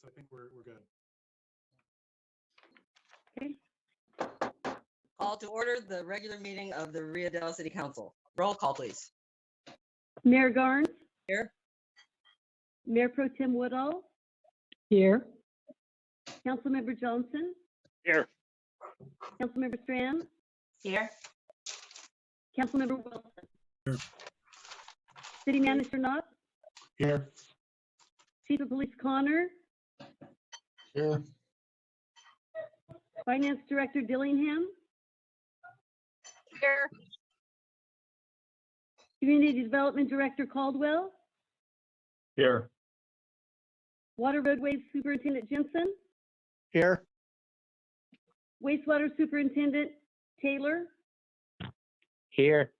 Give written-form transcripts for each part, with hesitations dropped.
so I think we're good. Okay. Call to order the regular meeting of the Rio Dell City Council. Roll call, please. Mayor Garnes, Here. Mayor Pro Tem Woodall, Here. Councilmember Johnson, Here. Councilmember Strand, Here. Councilmember Wilson. Here. City Manager Knott, Here. Chief of Police Connor, Here. Finance Director Dillingham, Here. Community Development Director Caldwell, Here. Water Roadways Superintendent Jensen, Here. Wastewater Superintendent Taylor, Here.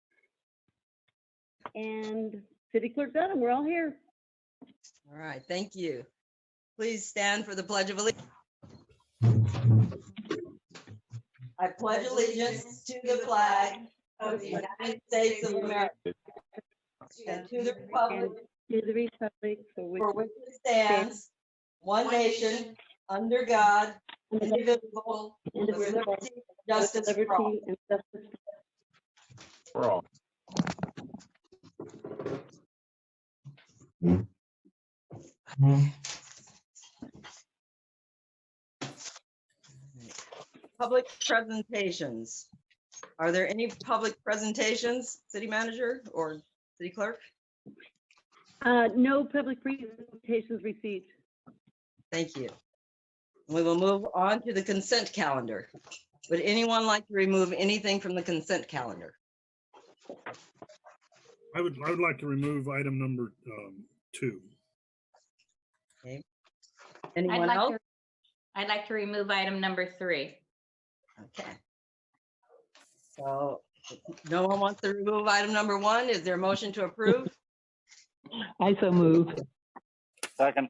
and City Clerk Dunham. We're all here. All right, thank you. Please stand for the Pledge of Allegiance. I pledge allegiance to the flag of the United States of America and to the republic To the Republic for which for which it stands, one nation, under God, indivisible, with liberty and justice for all. liberty and justice. For all. Public presentations. Are there any public presentations, City Manager or City Clerk? No public presentations received. Thank you. We will move on to the consent calendar. Would anyone like to remove anything from the consent calendar? I would like to remove item number 2. Anyone else? I'd like to remove item number 3. Okay. So no one wants to remove item number 1. Is there a motion to approve? I so move. Second.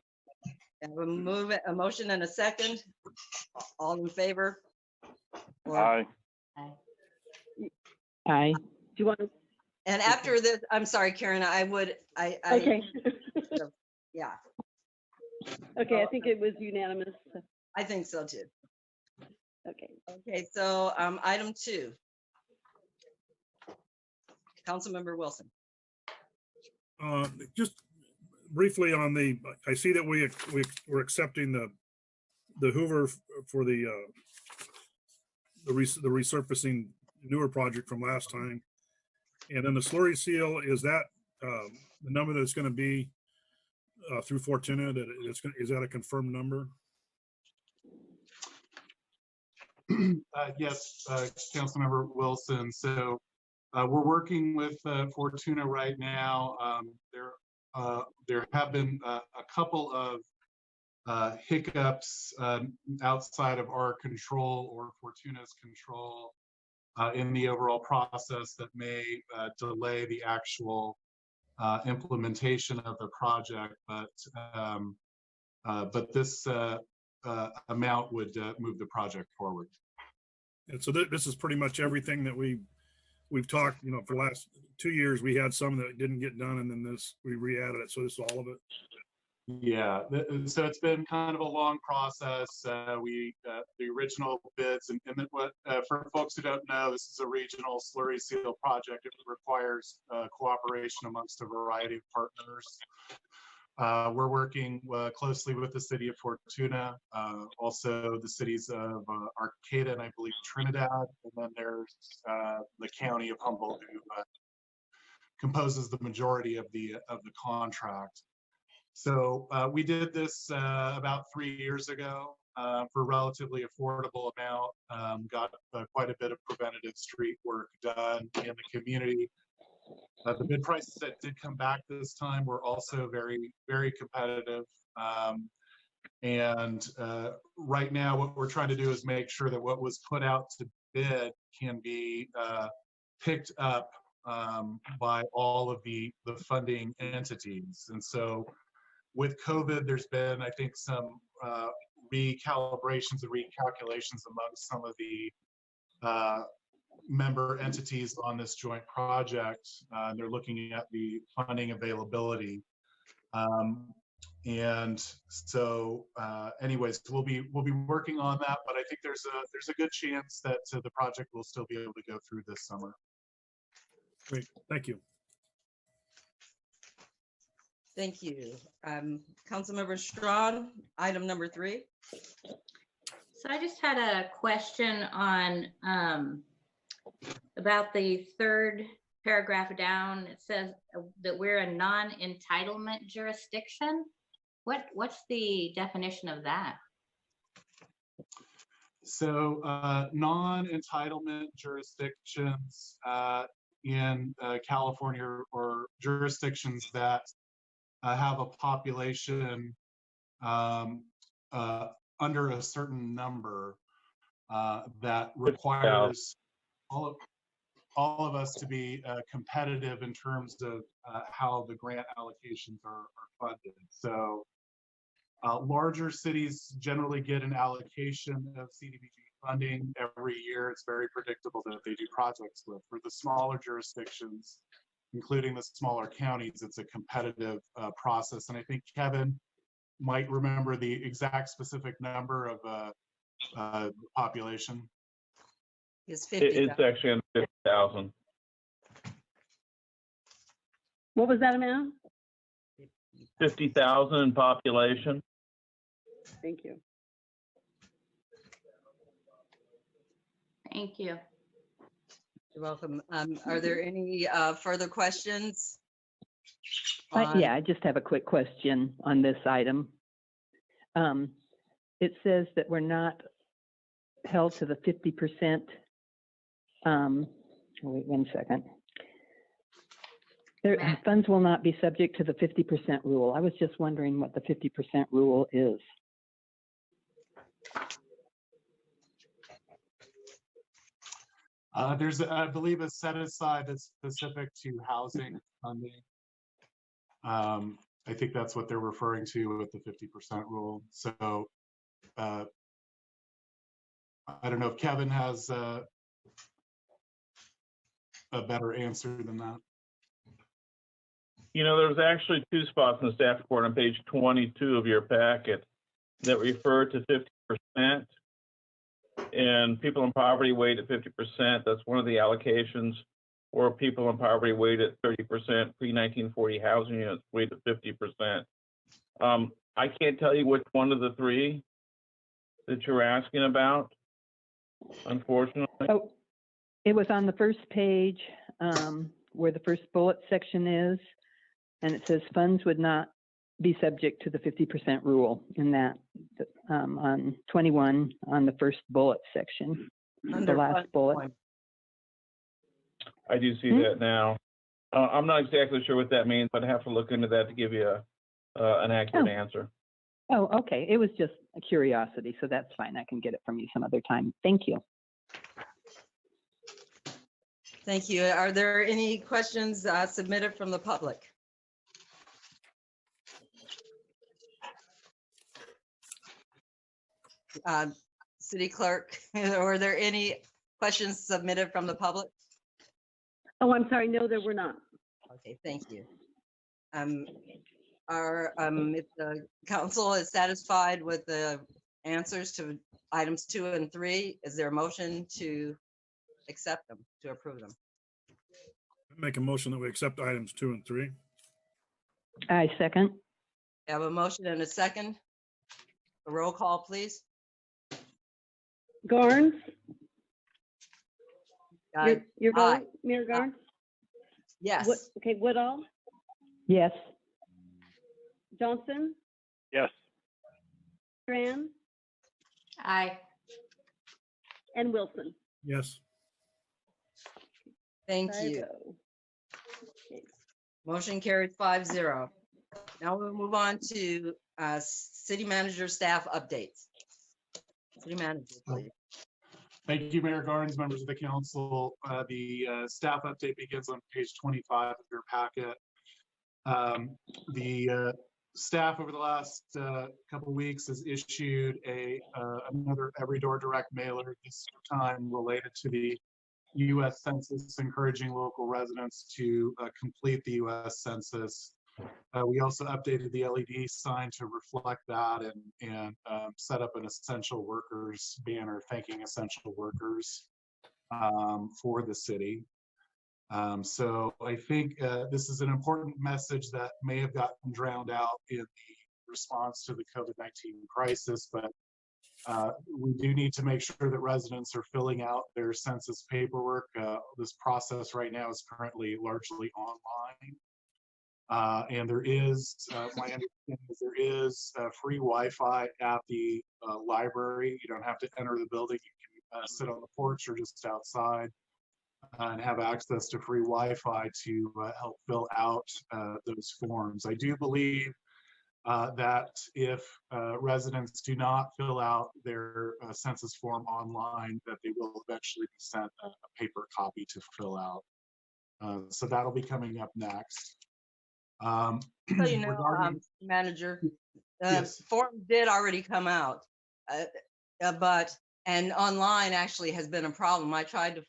And we'll move it, a motion and a second. All in favor? Or- Aye. Aye. Do you want to? And after this, I'm sorry, Karen, Okay. Yeah, Okay, I think it was unanimous. I think so too. Okay. Okay, so item 2. Councilmember Wilson. Just briefly on the, I see that we're accepting the Hoover for the resurfacing newer project from last time. And then the slurry seal, is that the number that's going to be through Fortuna, that it's going, is that a confirmed number? Yes, Councilmember Wilson. So we're working with Fortuna right now. There have been a couple of hiccups outside of our control or Fortuna's control in the overall process that may delay the actual implementation of the project, but this amount would move the project forward. And so this is pretty much everything that we've talked, for the last 2 years. We had some that didn't get done, and then we re-added it. So this is all of it. Yeah, so it's been kind of a long process. The original bids, and what for folks who don't know, this is a regional slurry seal project. It requires cooperation amongst a variety of partners. We're working closely with the city of Fortuna, also the cities of Arcata and I believe Trinidad, and then there's the county of Humboldt, who composes the majority of the contract. So we did this about 3 years ago for a relatively affordable amount. Got quite a bit of preventative street work done in the community. The bid prices that did come back this time were also very, very competitive. And right now, what we're trying to do is make sure that what was put out to bid can be picked up by all of the funding entities. And so with COVID, there's been, I think, some recalibrations and recalculations among some of the member entities on this joint project. They're looking at the funding availability. And so, anyways, we'll be working on that, but I think there's a good chance that the project will still be able to go through this summer. Great, thank you. Thank you. Councilmember Strawn, item number 3. So I just had a question on about the third paragraph down. It says that we're a non-entitlement jurisdiction. What's the definition of that? So non-entitlement jurisdictions in California, or jurisdictions that have a population under a certain number that requires all of us to be competitive in terms of how the grant allocations are funded. So larger cities generally get an allocation of CDBG funding every year. It's very predictable that they do projects with. For the smaller jurisdictions, including the smaller counties, it's a competitive process. And I think Kevin might remember the exact specific number of population. It's 50. It's actually under 50,000. What was that amount? 50,000 in population. Thank you. Thank you. You're welcome. Are there any further questions? Yeah, I just have a quick question on this item. It says that we're not held to the 50%. Wait 1 second. Funds will not be subject to the 50% rule. I was just wondering what the 50% rule is. There's, I believe, a set aside that's specific to housing funding. I think that's what they're referring to with the 50% rule. So I don't know if Kevin has a better answer than that. You know, there's actually 2 spots in the staff report on page 22 of your packet that refer to 50%. And people in poverty weight at 50%. That's one of the allocations. Or people in poverty weight at 30%, pre-1940 housing units weight at 50%. I can't tell you which one of the 3 that you're asking about, unfortunately. Oh, it was on the first page where the first bullet section is, and it says funds would not be subject to the 50% rule in that on 21 on the first bullet section, the last bullet. I do see that now. I'm not exactly sure what that means, but I have to look into that to give you an accurate answer. Oh, okay. It was just a curiosity, so that's fine. I can get it from you some other time. Thank you. Thank you. Are there any questions submitted from the public? City Clerk, are there any questions submitted from the public? Oh, I'm sorry. No, there were not. Okay, thank you. If the council is satisfied with the answers to items 2 and 3, is there a motion to accept them, to approve them? Make a motion that we accept items 2 and 3. I second. I have a motion and a second. A roll call, please. Garnes, your Aye. vote, Mayor Garnes? Yes. Okay, Woodall, Yes. Johnson, Yes. Tran, Aye. and Wilson. Yes. Thank you. 5-0. Okay. Motion carried 5-0. Now we'll move on to city manager staff updates. City manager, please. Thank you, Mayor Garnes, members of the council. The staff update begins on page 25 of your packet. The staff over the last couple of weeks has issued another Every Door Direct mailer, this time related to the U.S. Census, encouraging local residents to complete the U.S. Census. We also updated the LED sign to reflect that and set up an essential workers banner thanking essential workers for the city. So I think this is an important message that may have gotten drowned out in the response to the COVID-19 crisis, but we do need to make sure that residents are filling out their census paperwork. This process right now is currently largely online. And there is, my understanding is there is free Wi-Fi at the library. You don't have to enter the building. You can sit on the porch or just outside and have access to free Wi-Fi to help fill out those forms. I do believe that if residents do not fill out their census form online, that they will eventually be sent a paper copy to fill out. So that'll be coming up next. So, you know, Regarding- manager, Yes. form did already come out, and online actually has been a problem. I tried to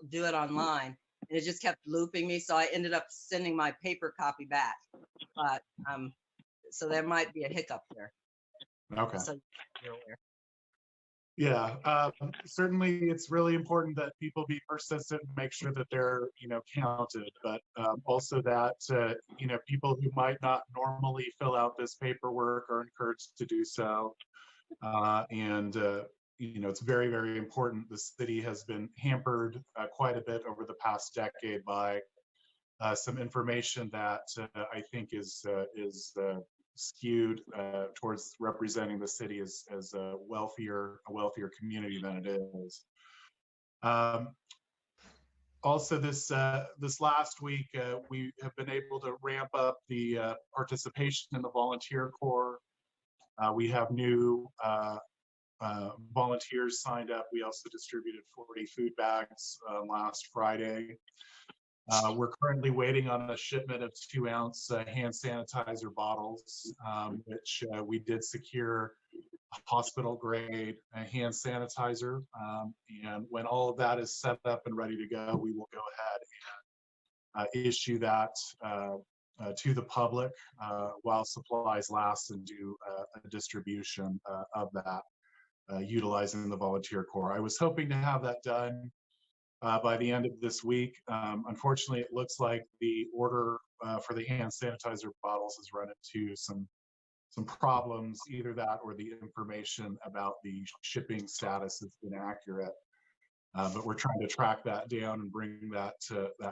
do it online and it just kept looping me. So I ended up sending my paper copy back, but, so there might be a hiccup there. Okay. So you're aware. Yeah, certainly it's really important that people be persistent and make sure that they're, you know, counted, but also that, you know, people who might not normally fill out this paperwork are encouraged to do so. You know, it's very, very important. The city has been hampered quite a bit over the past decade by some information that I think is skewed towards representing the city as a wealthier community than it is. Also, this last week, we have been able to ramp up the participation in the volunteer corps. We have new volunteers signed up. We also distributed 40 food bags last Friday. We're currently waiting on a shipment of 2-ounce hand sanitizer bottles, which we did secure hospital grade hand sanitizer. And when all of that is set up and ready to go, we will go ahead and issue that to the public while supplies last and do a distribution of that utilizing the volunteer corps. I was hoping to have that done by the end of this week. Unfortunately, it looks like the order for the hand sanitizer bottles has run into some problems, either that or the information about the shipping status has been accurate. But we're trying to track that down and bring that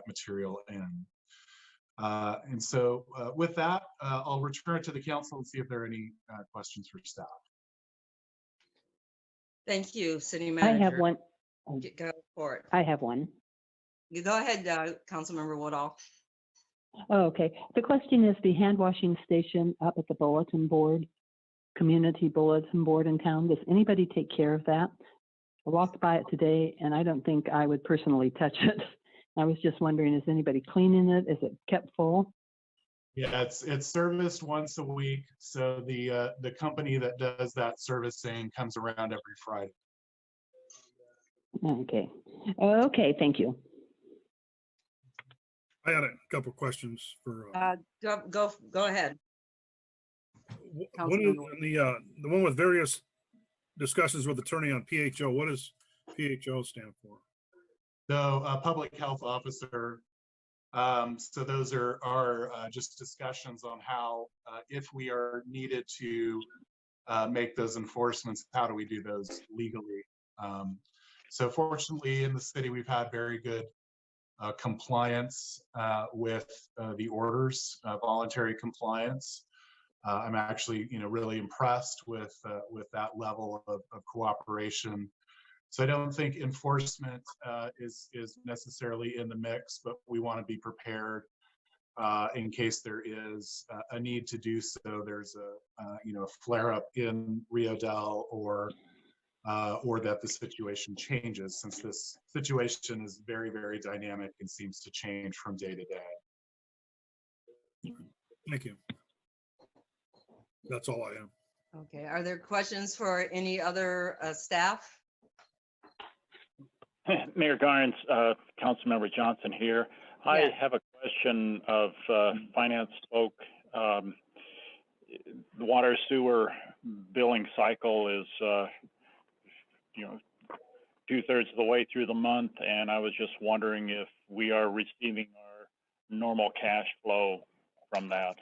material in. And so with that, I'll return to the council and see if there are any questions for staff. Thank you, city I manager. have one. Go for it. I have one. You go ahead, Councilmember Woodall. Oh, okay. The question is the hand washing station up at the bulletin board, community bulletin board in town. Does anybody take care of that? I walked by it today and I don't think I would personally touch it. I was just wondering, is anybody cleaning it? Is it kept full? Yeah, it's serviced once a week. So the company that does that servicing comes around every Friday. Okay. Okay, thank you. I had a couple questions for. Go ahead. What is the one with various discussions with attorney on PHO? What does PHO stand for? So public health officer. So those are just discussions on how, if we are needed to make those enforcements, how do we do those legally? So fortunately in the city, we've had very good compliance with the orders, voluntary compliance. I'm actually, really impressed with that level of cooperation. So I don't think enforcement is necessarily in the mix, but we want to be prepared in case there is a need to do so. There's a flare up in Rio Dell or that the situation changes, since this situation is very, very dynamic and seems to change from day to day. Thank you. That's all I am. Okay, are there questions for any other staff? Mayor Garnes, Councilmember Johnson here. I have a question of finance folk Um, the water sewer billing cycle is, 2/3 of the way through the month, and I was just wondering if we are receiving our normal cash flow from that.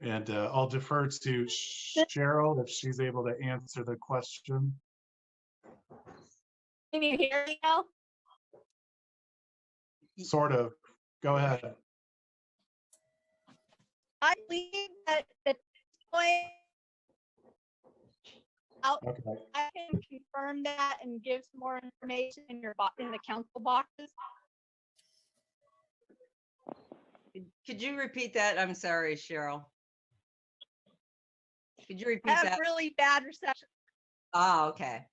And I'll defer to Cheryl if she's able to answer the question. Can you hear me now? Sort of. Go ahead. I believe that at this point, Okay. I can confirm that and give some more information in in the council boxes. Could you repeat that? I'm sorry, Cheryl. Could you repeat I have that? really bad reception. Ah, okay.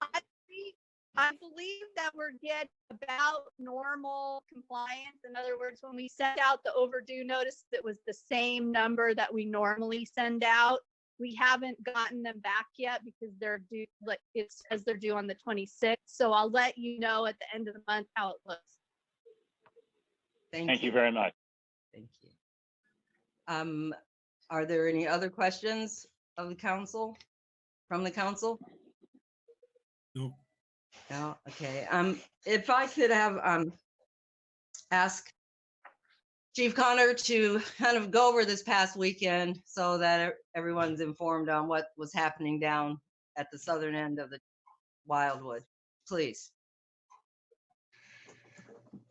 I believe that we're getting about normal compliance. In other words, when we sent out the overdue notice, it was the same number that we normally send out. We haven't gotten them back yet because they're due, like it says they're due on the 26th. So I'll let you know at the end of the month how it looks. Thank you very much. Thank you. Are there any other questions of the council, from the council? No. No, okay. If I could have ask Chief Connor to kind of go over this past weekend so that everyone's informed on what was happening down at the southern end of the Wildwood, please.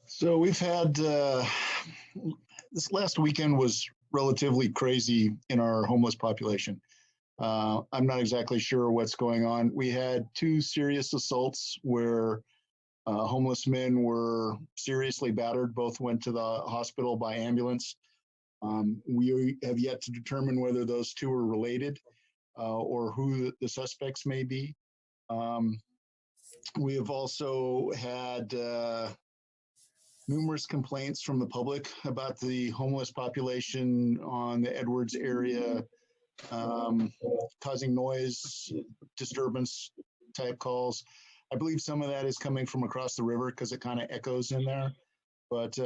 So we've had, this last weekend was relatively crazy in our homeless population. I'm not exactly sure what's going on. We had 2 serious assaults where homeless men were seriously battered. Both went to the hospital by ambulance. We have yet to determine whether those 2 are related or who the suspects may be. We have also had numerous complaints from the public about the homeless population on the Edwards area, causing noise, disturbance type calls. I believe some of that is coming from across the river because it kind of echoes in there. But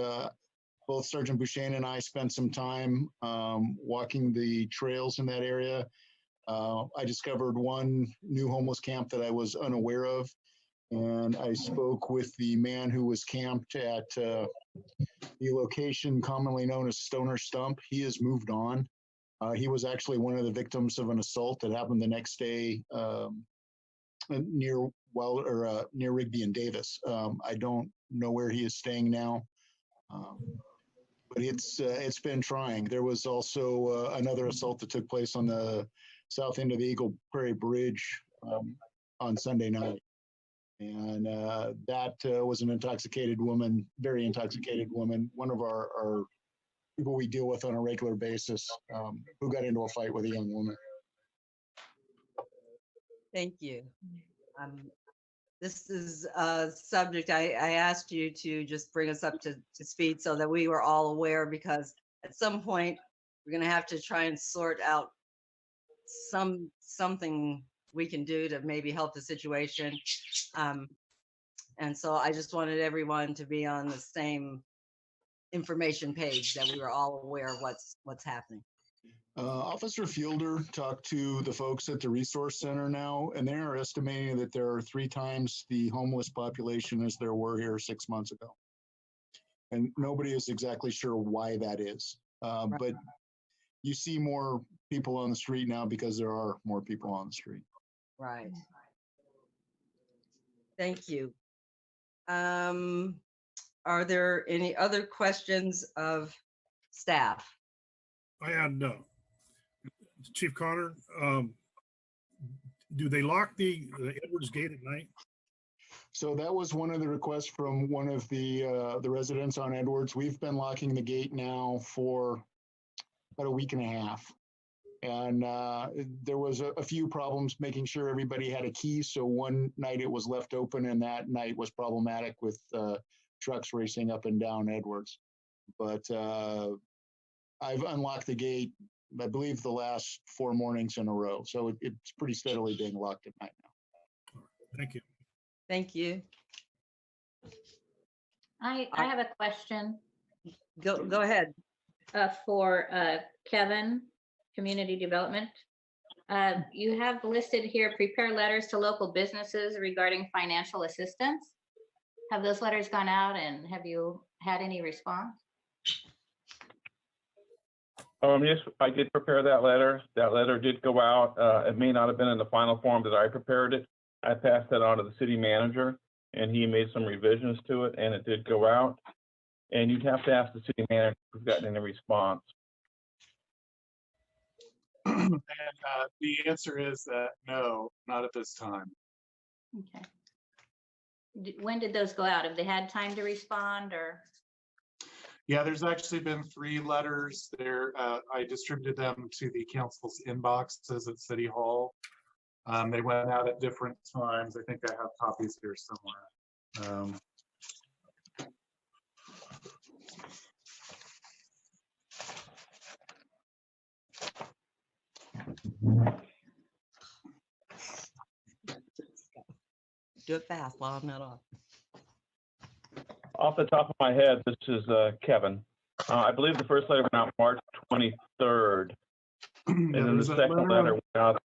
both Sergeant Bouchain and I spent some time walking the trails in that area. I discovered one new homeless camp that I was unaware of. And I spoke with the man who was camped at the location commonly known as Stoner Stump. He has moved on. He was actually one of the victims of an assault that happened the next day near Rigby and Davis. I don't know where he is staying now, but it's been trying. There was also another assault that took place on the south end of the Eagle Prairie Bridge on Sunday night. And that was an intoxicated woman, very intoxicated woman, one of our people we deal with on a regular basis, who got into a fight with a young woman. Thank you. This is a subject I asked you to just bring us up to speed so that we were all aware, because at some point we're going to have to try and sort out something we can do to maybe help the situation. And so I just wanted everyone to be on the same information page, that we were all aware of what's happening. Officer Fielder talked to the folks at the resource center now, and they are estimating that there are 3 times the homeless population as there were here 6 months ago. And nobody is exactly sure why that is. But you see more people on the street now because there are more people on the street. Right. Thank you. Are there any other questions of staff? I had Chief Connor. Do they lock the Edwards gate at night? So that was one of the requests from one of the residents on Edwards. We've been locking the gate now for about a week and a half. And there was a few problems making sure everybody had a key. So one night it was left open, and that night was problematic with trucks racing up and down Edwards. But I've unlocked the gate, I believe, the last 4 mornings in a row. So it's pretty steadily being locked at night now. Thank you. Thank you. I have a question. Go ahead. For Kevin, Community Development. You have listed here, prepare letters to local businesses regarding financial assistance. Have those letters gone out and have you had any response? Yes, I did prepare that letter. That letter did go out. It may not have been in the final form that I prepared it. I passed that on to the city manager and he made some revisions to it and it did go out. And you'd have to ask the city manager if we've gotten any response. And the answer is that no, not at this time. Okay. When did those go out? Have they had time to respond or? Yeah, there's actually been 3 letters there. I distributed them to the council's inboxes at City Hall. They went out at different times. I think I have copies here somewhere. Do it fast while I'm not off. Off the top of my head, this is Kevin. I believe the first letter went out March 23rd. And then the second letter went out.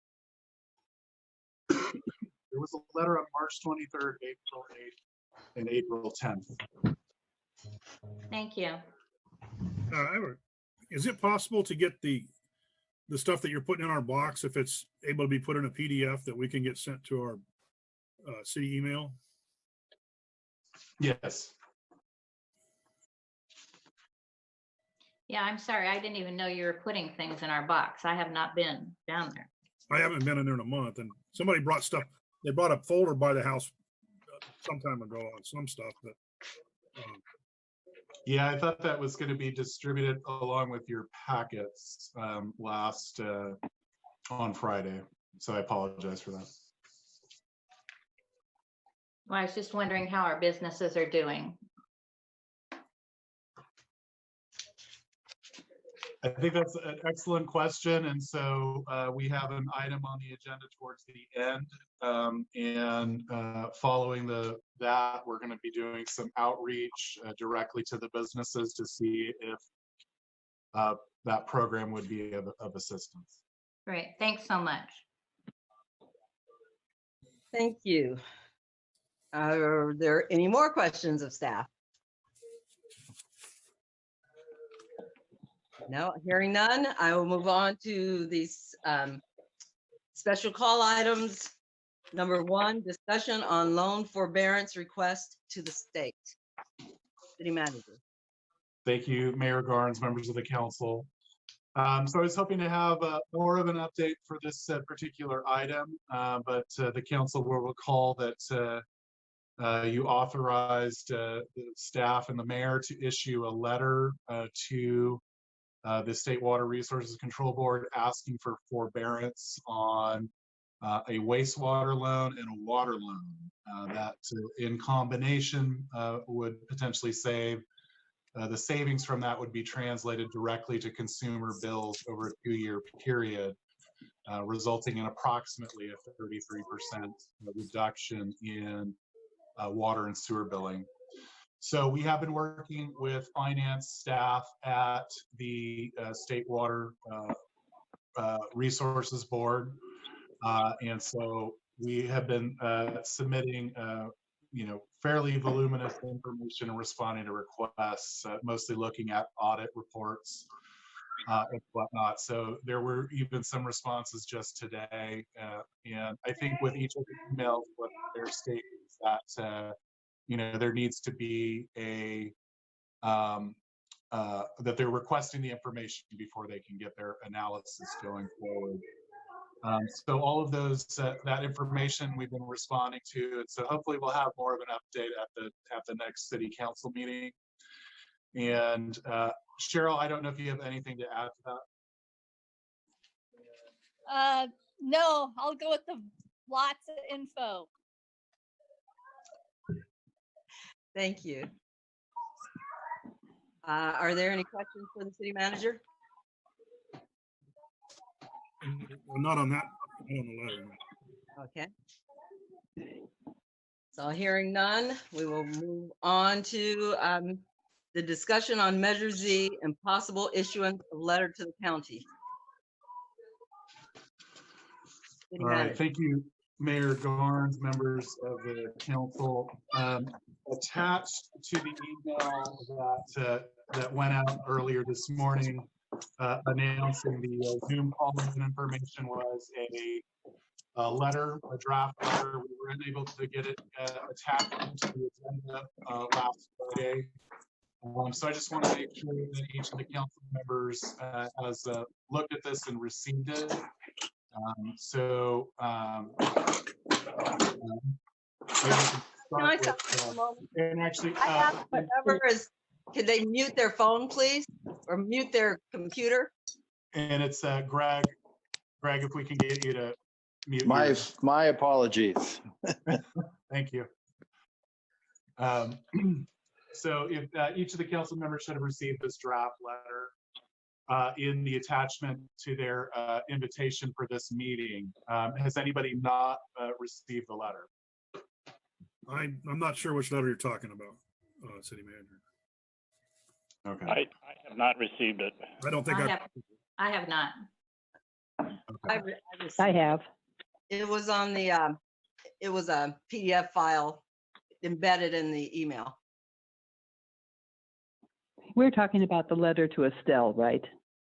There was a letter on March 23rd, April 8th, and April 10th. Thank you. Is it possible to get the stuff that you're putting in our box, if it's able to be put in a PDF that we can get sent to our city email? Yes. Yeah, I'm sorry. I didn't even know you were putting things in our box. I have not been down there. I haven't been in there in a month, and somebody brought stuff. They brought a folder by the house some time ago on some stuff, but Yeah, I thought that was going to be distributed along with your packets last on Friday. So I apologize for that. Well, I was just wondering how our businesses are doing. I think that's an excellent question. And so we have an item on the agenda towards the end. Following that, we're going to be doing some outreach directly to the businesses to see if that program would be of assistance. Great. Thanks so much. Thank you. Are there any more questions of staff? No, hearing none, I will move on to these special call items. Number 1, discussion on loan forbearance request to the state. City Manager. Thank you, Mayor Garnes, members of the council. So I was hoping to have more of an update for this particular item, but the council will recall that you authorized the staff and the mayor to issue a letter to the State Water Resources Control Board asking for forbearance on a wastewater loan and a water loan that in combination would potentially save. The savings from that would be translated directly to consumer bills over a 2-year period, resulting in approximately a 33% reduction in water and sewer billing. So we have been working with finance staff at the State Water Resources Board. And so we have been submitting fairly voluminous information and responding to requests, mostly looking at audit reports and whatnot. So there were even some responses just today. And I think with each of the emails, what they're stating is that there needs to be a that they're requesting the information before they can get their analysis going forward. So all of those that information we've been responding to, and so hopefully we'll have more of an update at the next city council meeting. And Cheryl, I don't know if you have anything to add to that. No, I'll go with the lots of info. Thank you. Are there any questions for the city manager? not on that, not on the letter. Okay. So hearing none, we will move on to the discussion on Measure Z and possible issuance of letter to the county. City All right, manager. thank you, Mayor Garnes, members of the council. Attached to the email that went out earlier this morning announcing the Zoom call-in information was a letter, a draft letter. We were unable to get it attached to the agenda last Friday. So I just want to make sure that each of the council members has looked at this and received it. Can I talk for a moment? And actually, I asked whatever is, could they mute their phone, please? Or mute their computer? and it's Greg. Greg, if we can get you to mute. My apologies. Thank you. So if each of the council members should have received this draft letter in the attachment to their invitation for this meeting. Has anybody not received the letter? I'm not sure which letter you're talking about, City Manager. Okay. I have not received it. I don't think I have not. I have. It was on the, it was a PDF file embedded in the email. We're talking about the letter to Estelle, right?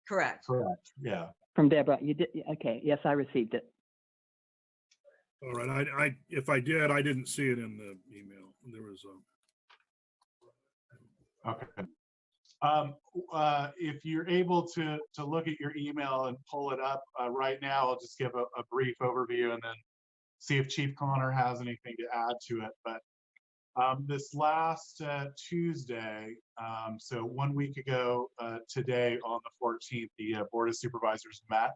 Correct. Correct. Yeah. From Deborah. You did. Okay. Yes, I received it. All right, if I did, I didn't see it in the email. There was Okay. If you're able to look at your email and pull it up right now, I'll just give a brief overview and then see if Chief Connor has anything to add to it. But this last Tuesday, so 1 week ago today on the 14th, the Board of Supervisors met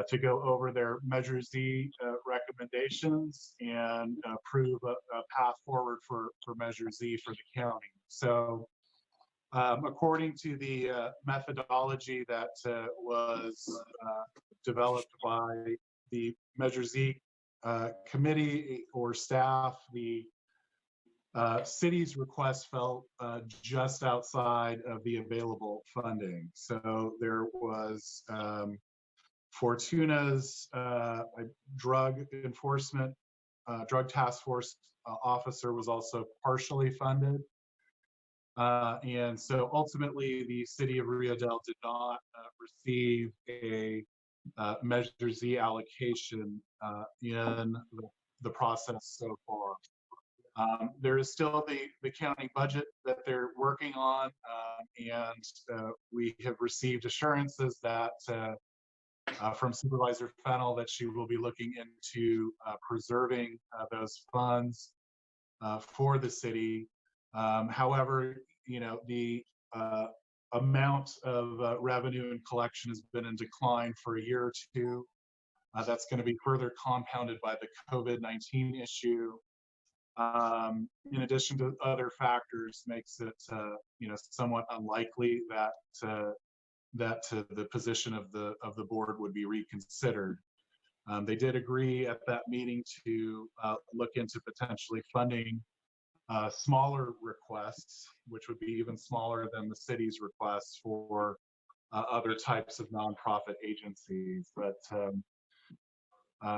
to go over their Measure Z recommendations and approve a path forward for Measure Z for the county. So according to the methodology that was developed by the Measure Z committee or staff, the city's request fell just outside of the available funding. So there was Fortuna's drug enforcement, drug task force officer was also partially funded. And so ultimately the city of Rio Dell did not receive a Measure Z allocation in the process so far. There is still the county budget that they're working on, and we have received assurances that from Supervisor Fennell that she will be looking into preserving those funds for the city. However, you know, the amount of revenue and collection has been in decline for a year or two. That's going to be further compounded by the COVID-19 issue. In addition to other factors, makes it you know, somewhat unlikely that the position of the board would be reconsidered. They did agree at that meeting to look into potentially funding smaller requests, which would be even smaller than the city's requests for other types of nonprofit agencies. But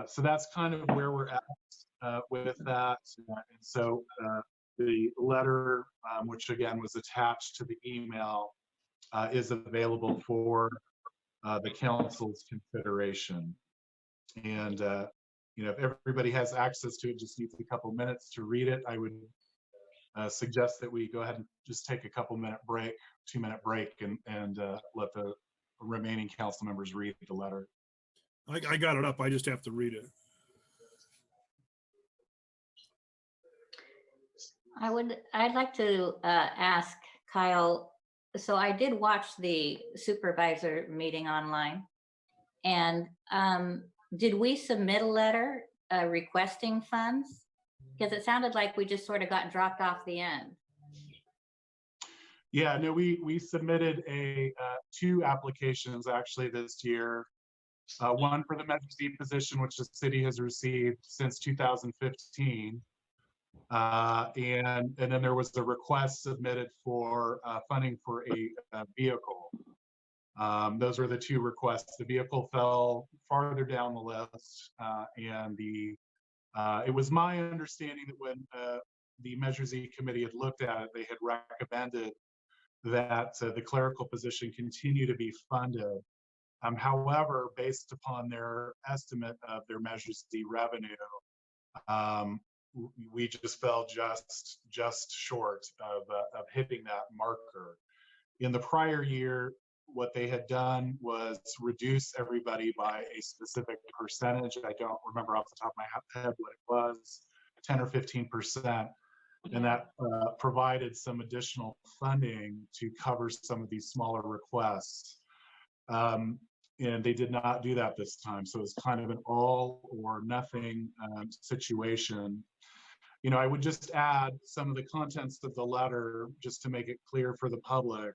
so that's kind of where we're at with that. And so the letter, which again was attached to the email, is available for the council's consideration. And you know, if everybody has access to it, just needs a couple minutes to read it, I would suggest that we go ahead and just take a couple-minute break, 2-minute break, and let the remaining council members read the letter. I got it up. I just have to read it. I'd like to ask Kyle, so I did watch the supervisor meeting online, and did we submit a letter requesting funds? Because it sounded like we just sort of got dropped off the end. Yeah, no, we submitted two applications actually this year. One for the Measure Z position, which the city has received since 2015. And then there was a request submitted for funding for a vehicle. Those were the two requests. The vehicle fell farther down the list, and it was my understanding that when the Measure Z committee had looked at it, they had recommended that the clerical position continue to be funded. However, based upon their estimate of their Measure Z revenue, we just fell just short of hitting that marker. In the prior year, what they had done was reduce everybody by a specific percentage. I don't remember off the top of my head what it was, 10 or 15%. And that provided some additional funding to cover some of these smaller requests. And they did not do that this time. So it's kind of an all or nothing situation. You know, I would just add some of the contents of the letter just to make it clear for the public.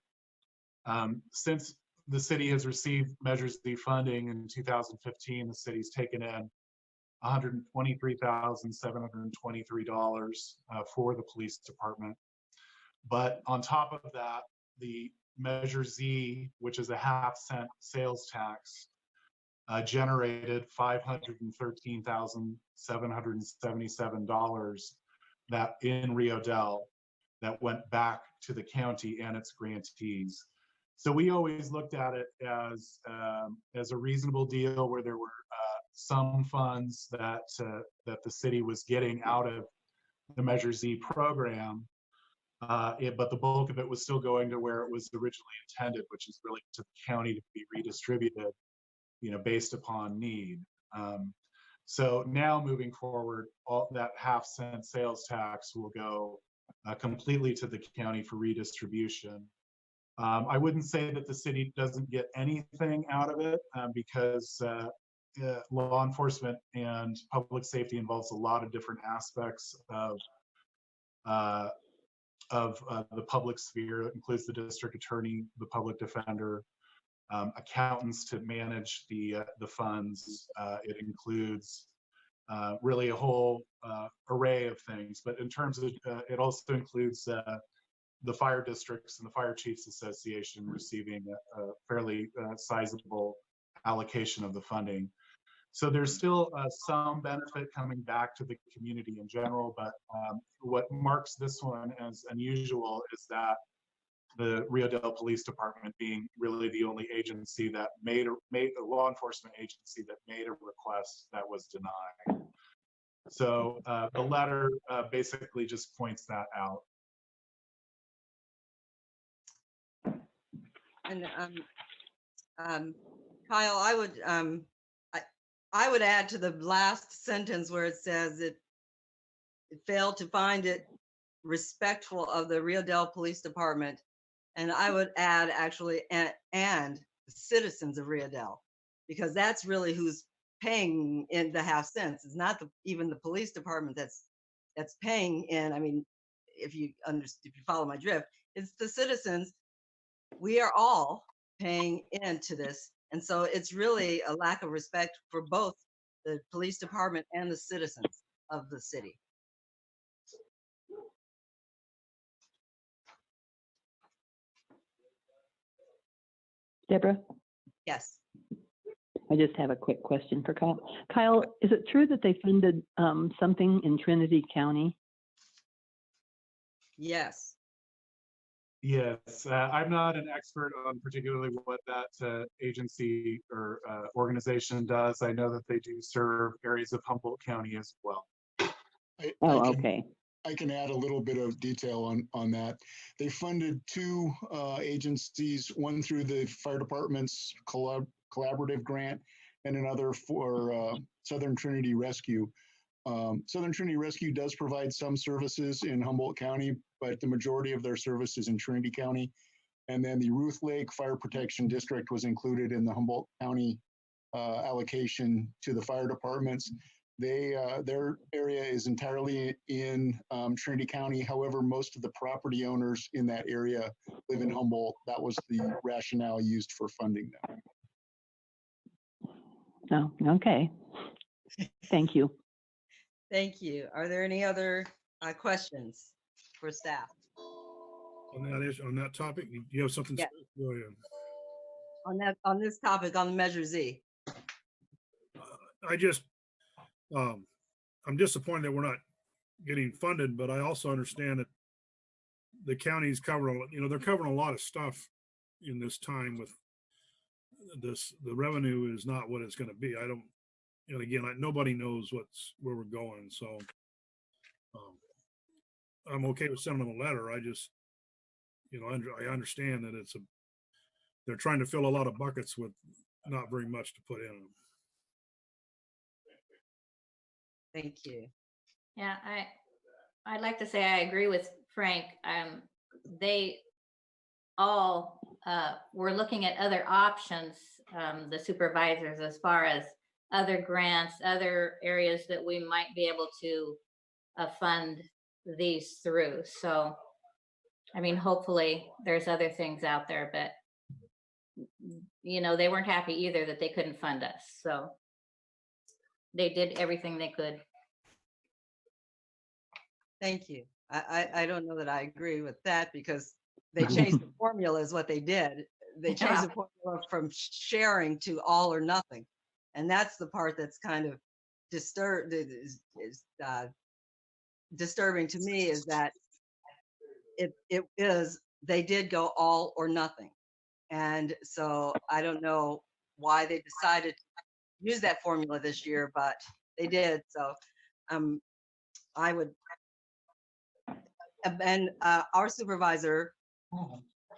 Since the city has received Measure Z funding in 2015, the city's taken in $123,723 for the police department. But on top of that, the Measure Z, which is a half-cent sales tax, generated $513,777 that in Rio Dell that went back to the county and its grantees. So we always looked at it as a reasonable deal where there were some funds that the city was getting out of the Measure Z program, but the bulk of it was still going to where it was originally intended, which is really to the county to be redistributed, you know, based upon need. So now moving forward, all that half-cent sales tax will go completely to the county for redistribution. I wouldn't say that the city doesn't get anything out of it because law enforcement and public safety involves a lot of different aspects of the public sphere. It includes the district attorney, the public defender, accountants to manage the funds. It includes really a whole array of things. But in terms of, it also includes the fire districts and the Fire Chiefs Association receiving a fairly sizable allocation of the funding. So there's still some benefit coming back to the community in general, but what marks this one as unusual is that the Rio Dell Police Department being really the only agency that made a law enforcement agency that made a request that was denied. So the letter basically just points that out. And Kyle, I would add to the last sentence where it says it failed to find it respectful of the Rio Dell Police Department, and I would add actually and citizens of Rio Dell, because that's really who's paying in the half cents. It's not even the police department that's paying in. I mean, if you follow my drift, it's the citizens. We are all paying into this. And so it's really a lack of respect for both the police department and the citizens of the city. Deborah, Yes. I just have a quick question for Kyle. Kyle, is it true that they funded something in Trinity County? Yes. Yes, I'm not an expert on particularly what that agency or organization does. I know that they do serve areas of Humboldt County as well. Okay. I can add a little bit of detail on that. They funded two agencies, one through the fire department's collaborative grant and another for Southern Trinity Rescue. Southern Trinity Rescue does provide some services in Humboldt County, but the majority of their services in Trinity County. And then the Ruth Lake Fire Protection District was included in the Humboldt County allocation to the fire departments. Their area is entirely in Trinity County. However, most of the property owners in that area live in Humboldt. That was the rationale used for funding them. Oh, okay. Thank you. Thank you. Are there any other questions for staff? On that topic, you have something? Yeah. Go ahead. On this topic, on the Measure Z? I just, I'm disappointed that we're not getting funded, but I also understand that the county's covering, they're covering a lot of stuff in this time with this. The revenue is not what it's going to be. And again, nobody knows where we're going. So I'm okay with sending them a letter. I just, I understand that they're trying to fill a lot of buckets with not very much to put in them. Thank you. Yeah, I'd like to say I agree with Frank. They all were looking at other options, the supervisors, as far as other grants, other areas that we might be able to fund these through. So, I mean, hopefully there's other things out there, but they weren't happy either that they couldn't fund us. So they did everything they could. Thank you. I don't know that I agree with that, because they changed the formula is what they did. They changed the formula from sharing to all or nothing. And that's the part that's kind of disturbing to me, is that they did go all or nothing. And so I don't know why they decided to use that formula this year, but they did. So I would, and our supervisor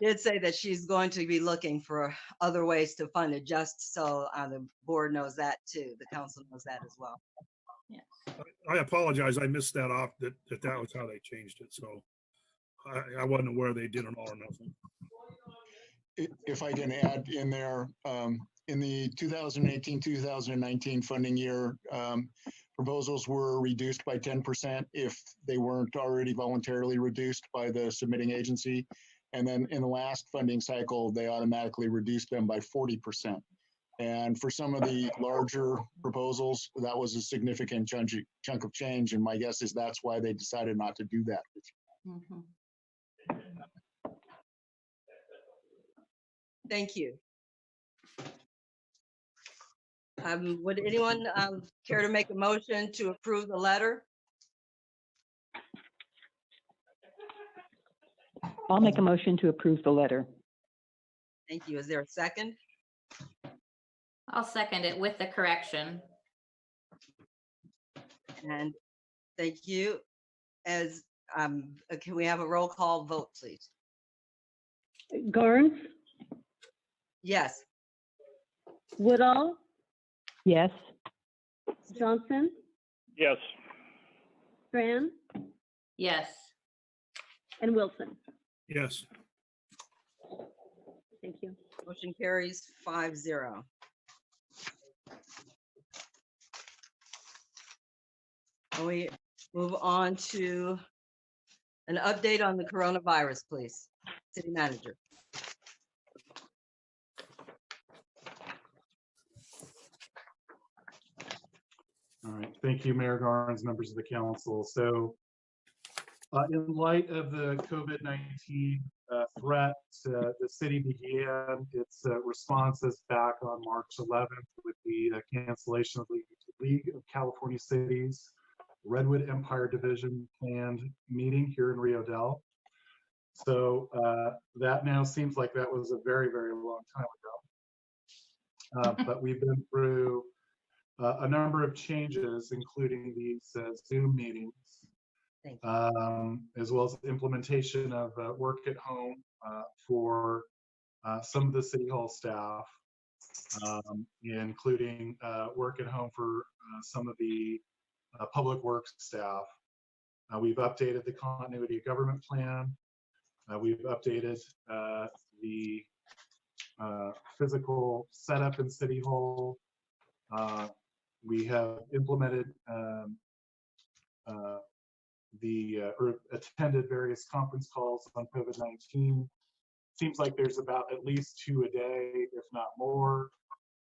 did say that she's going to be looking for other ways to fund it, just so the board knows that too. The council knows that as well. Yeah. I apologize. I missed that off, that was how they changed it. So I wasn't aware they did an all or nothing. If I can add in there, in the 2018-2019 funding year, proposals were reduced by 10% if they weren't already voluntarily reduced by the submitting agency. And then in the last funding cycle, they automatically reduced them by 40%. And for some of the larger proposals, that was a significant chunk of change. And my guess is that's why they decided not to do that. Mm-hmm. Thank you. Would anyone care to make a motion to approve the letter? I'll make a motion to approve the letter. Thank you. Is there a second? I'll second it with the correction. And thank you. As can we have a roll call vote, please? Garnes, Yes. Woodall, Yes. Johnson, Yes. Strand, Yes. and Wilson. Yes. Thank you. Motion carries 5-0. And we move on to an update on the coronavirus, please. City Manager. All right, thank you, Mayor Garnes, members of the council. So in light of the COVID-19 threat, the city began its responses back on March 11th with the cancellation of the League of California Cities Redwood Empire Division planned meeting here in Rio Dell. So that now seems like that was a very, very long time ago. But we've been through a number of changes, including these Zoom meetings, as well as implementation of work at home for some of the City Hall staff, including work at home for some of the public works staff. We've updated the continuity of government plan. We've updated the physical setup in City Hall. We have implemented or attended various conference calls on COVID-19. Seems like there's about at least 2 a day, if not more,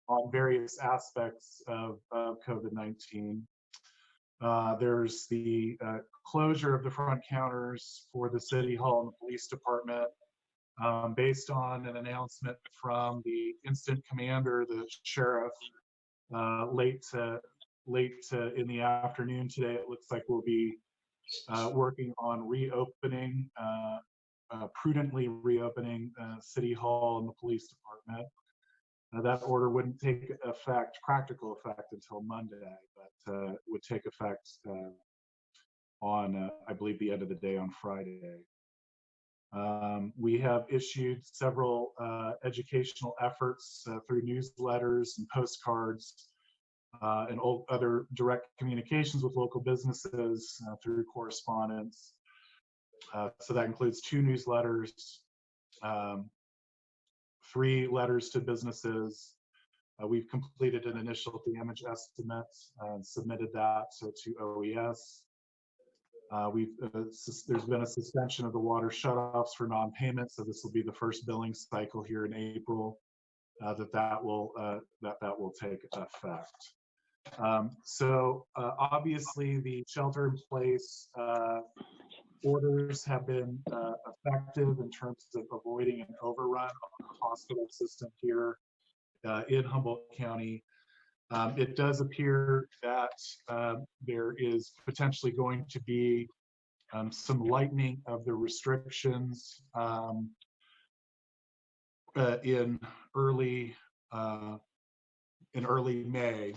on various aspects of COVID-19. There's the closure of the front counters for the city hall and the police department, based on an announcement from the incident commander, the sheriff, late in the afternoon today. It looks like we'll be working on reopening, prudently reopening city hall and the police department. That order wouldn't take effect, practical effect, until Monday, but would take effect on, I believe, the end of the day on Friday. We have issued several educational efforts through newsletters and postcards and other direct communications with local businesses through correspondence. So that includes 2 newsletters, 3 letters to businesses. We've completed an initial damage estimate and submitted that to OES. There's been a suspension of the water shutoffs for non-payment, so this will be the first billing cycle here in April that will take effect. So obviously the shelter-in-place orders have been effective in terms of avoiding an overrun on the hospital system here in Humboldt County. It does appear that there is potentially going to be some lightening of the restrictions in early May,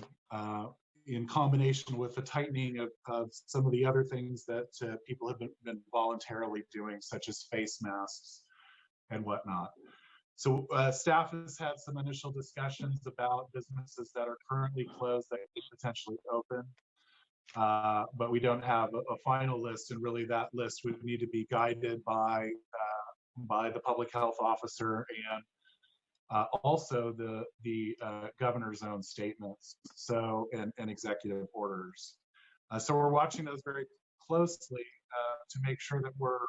in combination with the tightening of some of the other things that people have been voluntarily doing, such as face masks and whatnot. So staff has had some initial discussions about businesses that are currently closed that could potentially open, but we don't have a final list, and really that list would need to be guided by the public health officer and also the governor's own statements, so and executive orders. So we're watching those very closely to make sure that we're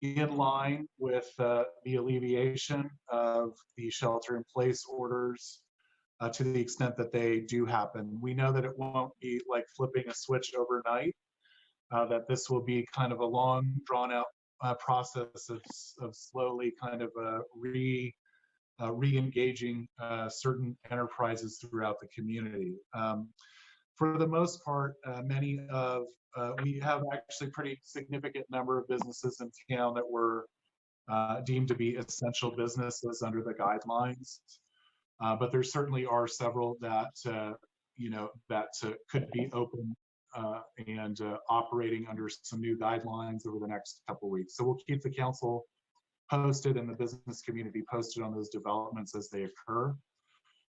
in line with the alleviation of the shelter-in-place orders to the extent that they do happen. We know that it won't be like flipping a switch overnight, that this will be kind of a long, drawn-out process of slowly kind of re-engaging certain enterprises throughout the community. For the most part, we have actually pretty significant number of businesses in town that were deemed to be essential businesses under the guidelines. But there certainly are several that could be open and operating under some new guidelines over the next couple of weeks. So we'll keep the council posted and the business community posted on those developments as they occur.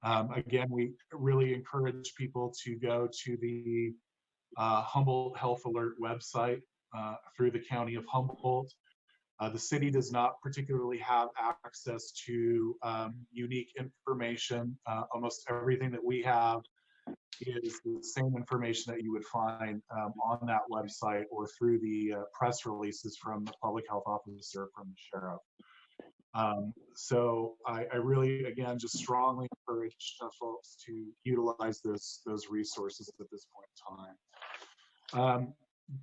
Again, we really encourage people to go to the Humboldt Health Alert website through the County of Humboldt. The city does not particularly have access to unique information. Almost everything that we have is the same information that you would find on that website or through the press releases from the public health officer, from the sheriff. So I really, again, just strongly encourage folks to utilize those resources at this point in time.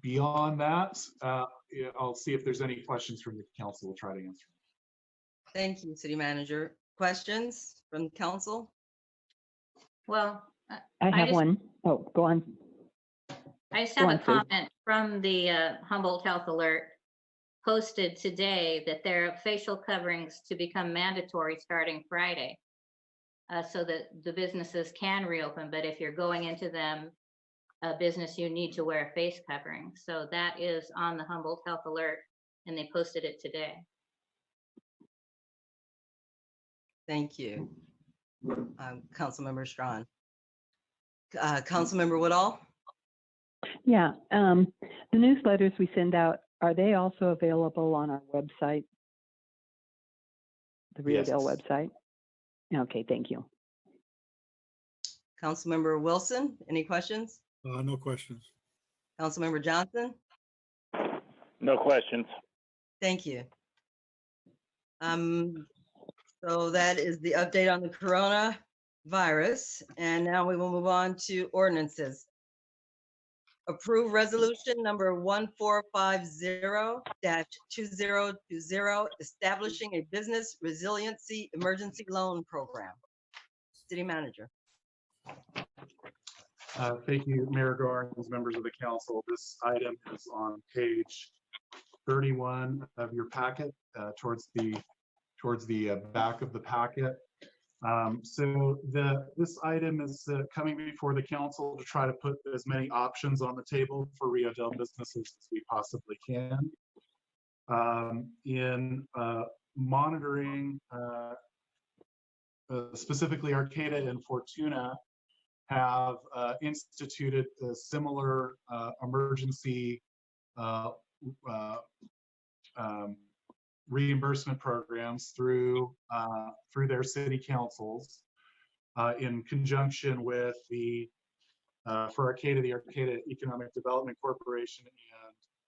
Beyond that, I'll see if there's any questions from the council. We'll try to answer. Thank you, City Manager. Questions from the council? Well, I have one. Oh, go on. I just Go have on, a Sue. comment from the Humboldt Health Alert posted today that there are facial coverings to become mandatory starting Friday, so that the businesses can reopen. But if you're going into them, a business, you need to wear a face covering. So that is on the Humboldt Health Alert, and they posted it today. Thank you, Councilmember Strawn. Councilmember Woodall? Yeah, the newsletters we send out, are they also available on our website? The Rio Dell Yes. website? Okay, thank you. Councilmember Wilson, any questions? No questions. Councilmember Johnson? No questions. Thank you. So that is the update on the coronavirus, and now we will move on to ordinances. Approve resolution number 1450-2020, establishing a business resiliency emergency loan program. City manager. Thank you, Mayor Garnes, members of the council. This item is on page 31 of your packet, towards the back of the packet. This item is coming before the council to try to put as many options on the table for Rio Dell businesses as we possibly can. In monitoring, specifically Arcata and Fortuna have instituted a similar emergency reimbursement programs through their city councils, in conjunction with for Arcata, the Arcata Economic Development Corporation,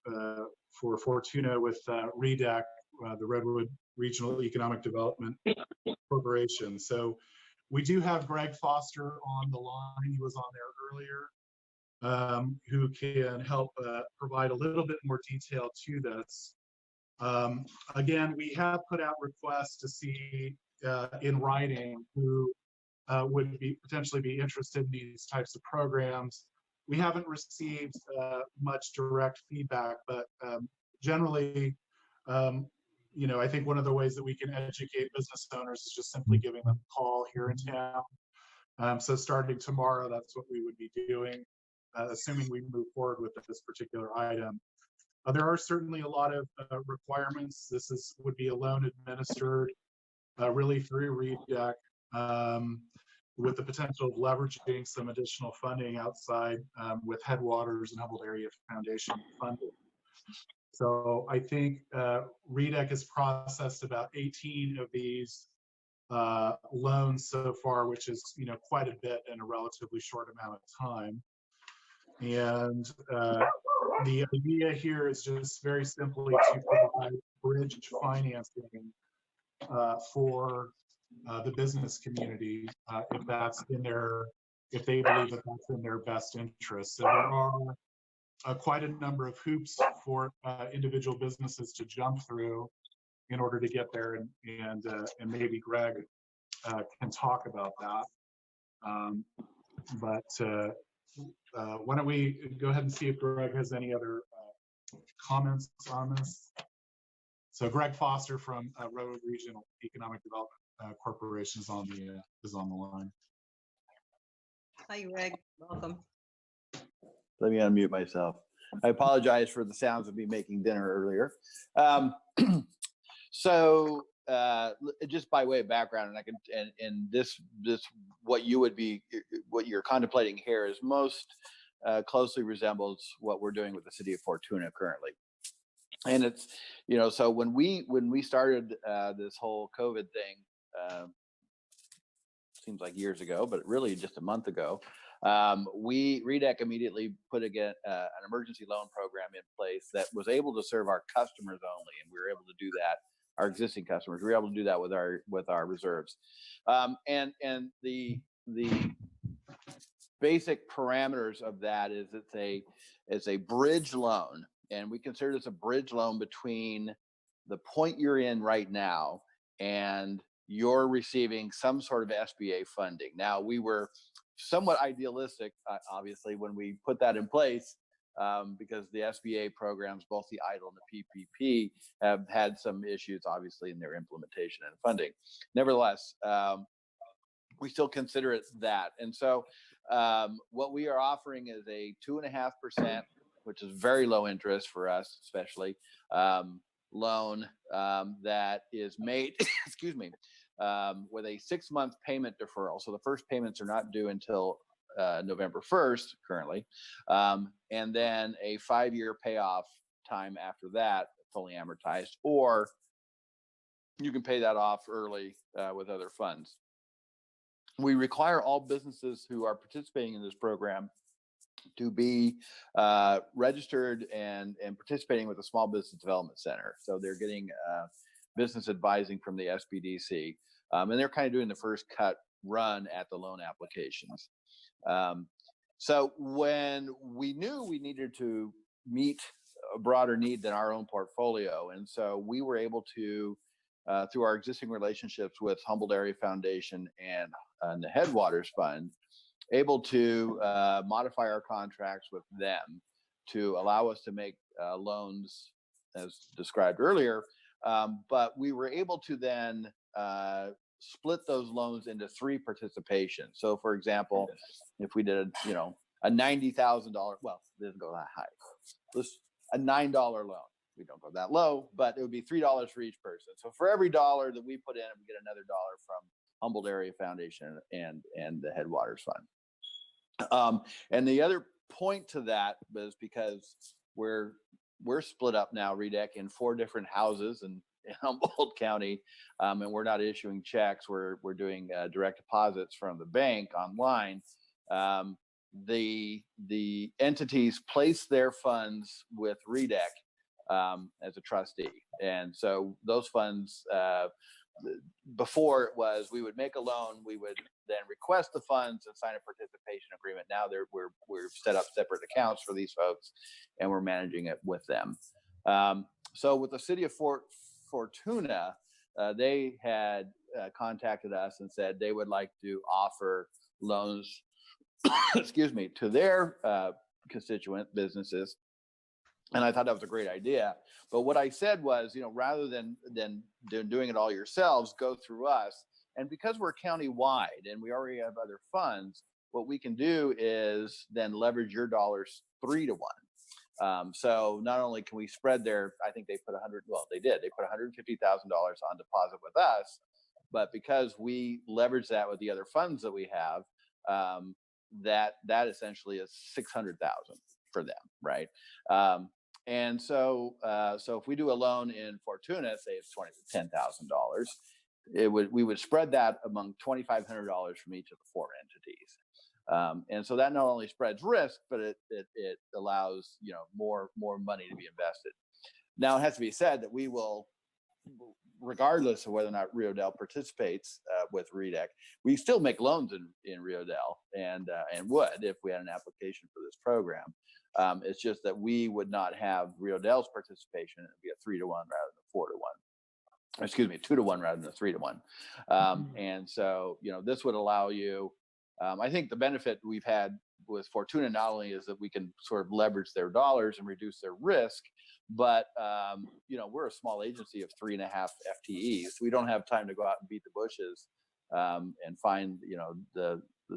and for Fortuna with REDAC, the Redwood Regional Economic Development Corporation. So we do have Greg Foster on the line. He was on there earlier, who can help provide a little bit more detail to this. Again, we have put out requests to see in writing who would potentially be interested in these types of programs. We haven't received much direct feedback, but generally, I think one of the ways that we can educate business owners is just simply giving them a call here in town. So starting tomorrow, that's what we would be doing, assuming we move forward with this particular item. There are certainly a lot of requirements. This would be a loan administered really through REDAC, with the potential of leveraging some additional funding outside with Headwaters and Humboldt Area Foundation funding. So I think REDAC has processed about 18 of these loans so far, which is quite a bit in a relatively short amount of time. And the idea here is just very simply to provide bridge financing for the business community, if they believe that that's in their best interest. So there are quite a number of hoops for individual businesses to jump through in order to get there, and maybe Greg can talk about that. Why don't we go ahead and see if Greg has any other comments on this? So Greg Foster from Redwood Regional Economic Development Corporation is on the line. Hi, Greg. Welcome. Let me unmute myself. I apologize for the sounds of me making dinner earlier. So just by way of background, and this what you're contemplating here is most closely resembles what we're doing with the city of Fortuna currently. And it's, so when we started this whole COVID thing, seems like years ago, but really just a month ago, REDAC immediately put an emergency loan program in place that was able to serve our customers only, and we were able to do that. Our existing customers, we were able to do that with our reserves, and the basic parameters of that is it's a bridge loan, and we consider this a bridge loan between the point you're in right now and you're receiving some sort of SBA funding. Now, we were somewhat idealistic, obviously, when we put that in place, because the SBA programs, both the EIDL and the PPP, have had some issues, obviously, in their implementation and funding. Nevertheless, we still consider it that. And so what we are offering is a 2.5%, which is very low interest for us, especially, loan that is made, excuse me, with a 6-month payment deferral. So the first payments are not due until November 1st currently, and then a 5-year payoff time after that, fully amortized, or you can pay that off early with other funds. We require all businesses who are participating in this program to be registered and participating with the Small Business Development Center. So they're getting business advising from the SBDC, and they're kind of doing the first cut run at the loan applications. So when we knew we needed to meet a broader need than our own portfolio, and so we were able to, through our existing relationships with Humboldt Area Foundation and the Headwaters Fund, able to modify our contracts with them to allow us to make loans as described earlier. But we were able to then split those loans into 3 participations. So for example, if we did, a $90,000, well, it doesn't go that high. A $9 loan. We don't go that low, but it would be $3 for each person. So for every dollar that we put in, we get another dollar from Humboldt Area Foundation and the Headwaters Fund. And the other point to that was because we're split up now, REDEC, in 4 different houses in Humboldt County, and we're not issuing checks. We're doing direct deposits from the bank online. The entities place their funds with REDEC as a trustee, and so those funds. Before it was, we would make a loan, we would then request the funds and sign a participation agreement. Now we're set up separate accounts for these folks, and we're managing it with them. So with the city of Fortuna, they had contacted us and said they would like to offer loans, excuse me, to their constituent businesses. And I thought that was a great idea. But what I said was, rather than doing it all yourselves, go through us. And because we're county-wide and we already have other funds, what we can do is then leverage your dollars 3 to 1. So not only can we spread I think they put they put $150,000 on deposit with us, but because we leverage that with the other funds that we have, that essentially is $600,000 for them, right? And so if we do a loan in Fortuna, say it's $10,000, we would spread that among $2,500 from each of the 4 entities. And so that not only spreads risk, but it allows more money to be invested. Now it has to be said that we will, regardless of whether or not Rio Dell participates with REDEC, we still make loans in Rio Dell and would if we had an application for this program. It's just that we would not have Rio Dell's participation. It would be a 3 to 1 rather than 4 to 1. Excuse me, 2 to 1 rather than a 3 to 1. And so, this would allow you, I think the benefit we've had with Fortuna not only is that we can sort of leverage their dollars and reduce their risk, but, we're a small agency of 3.5 FTEs. We don't have time to go out and beat the bushes and find,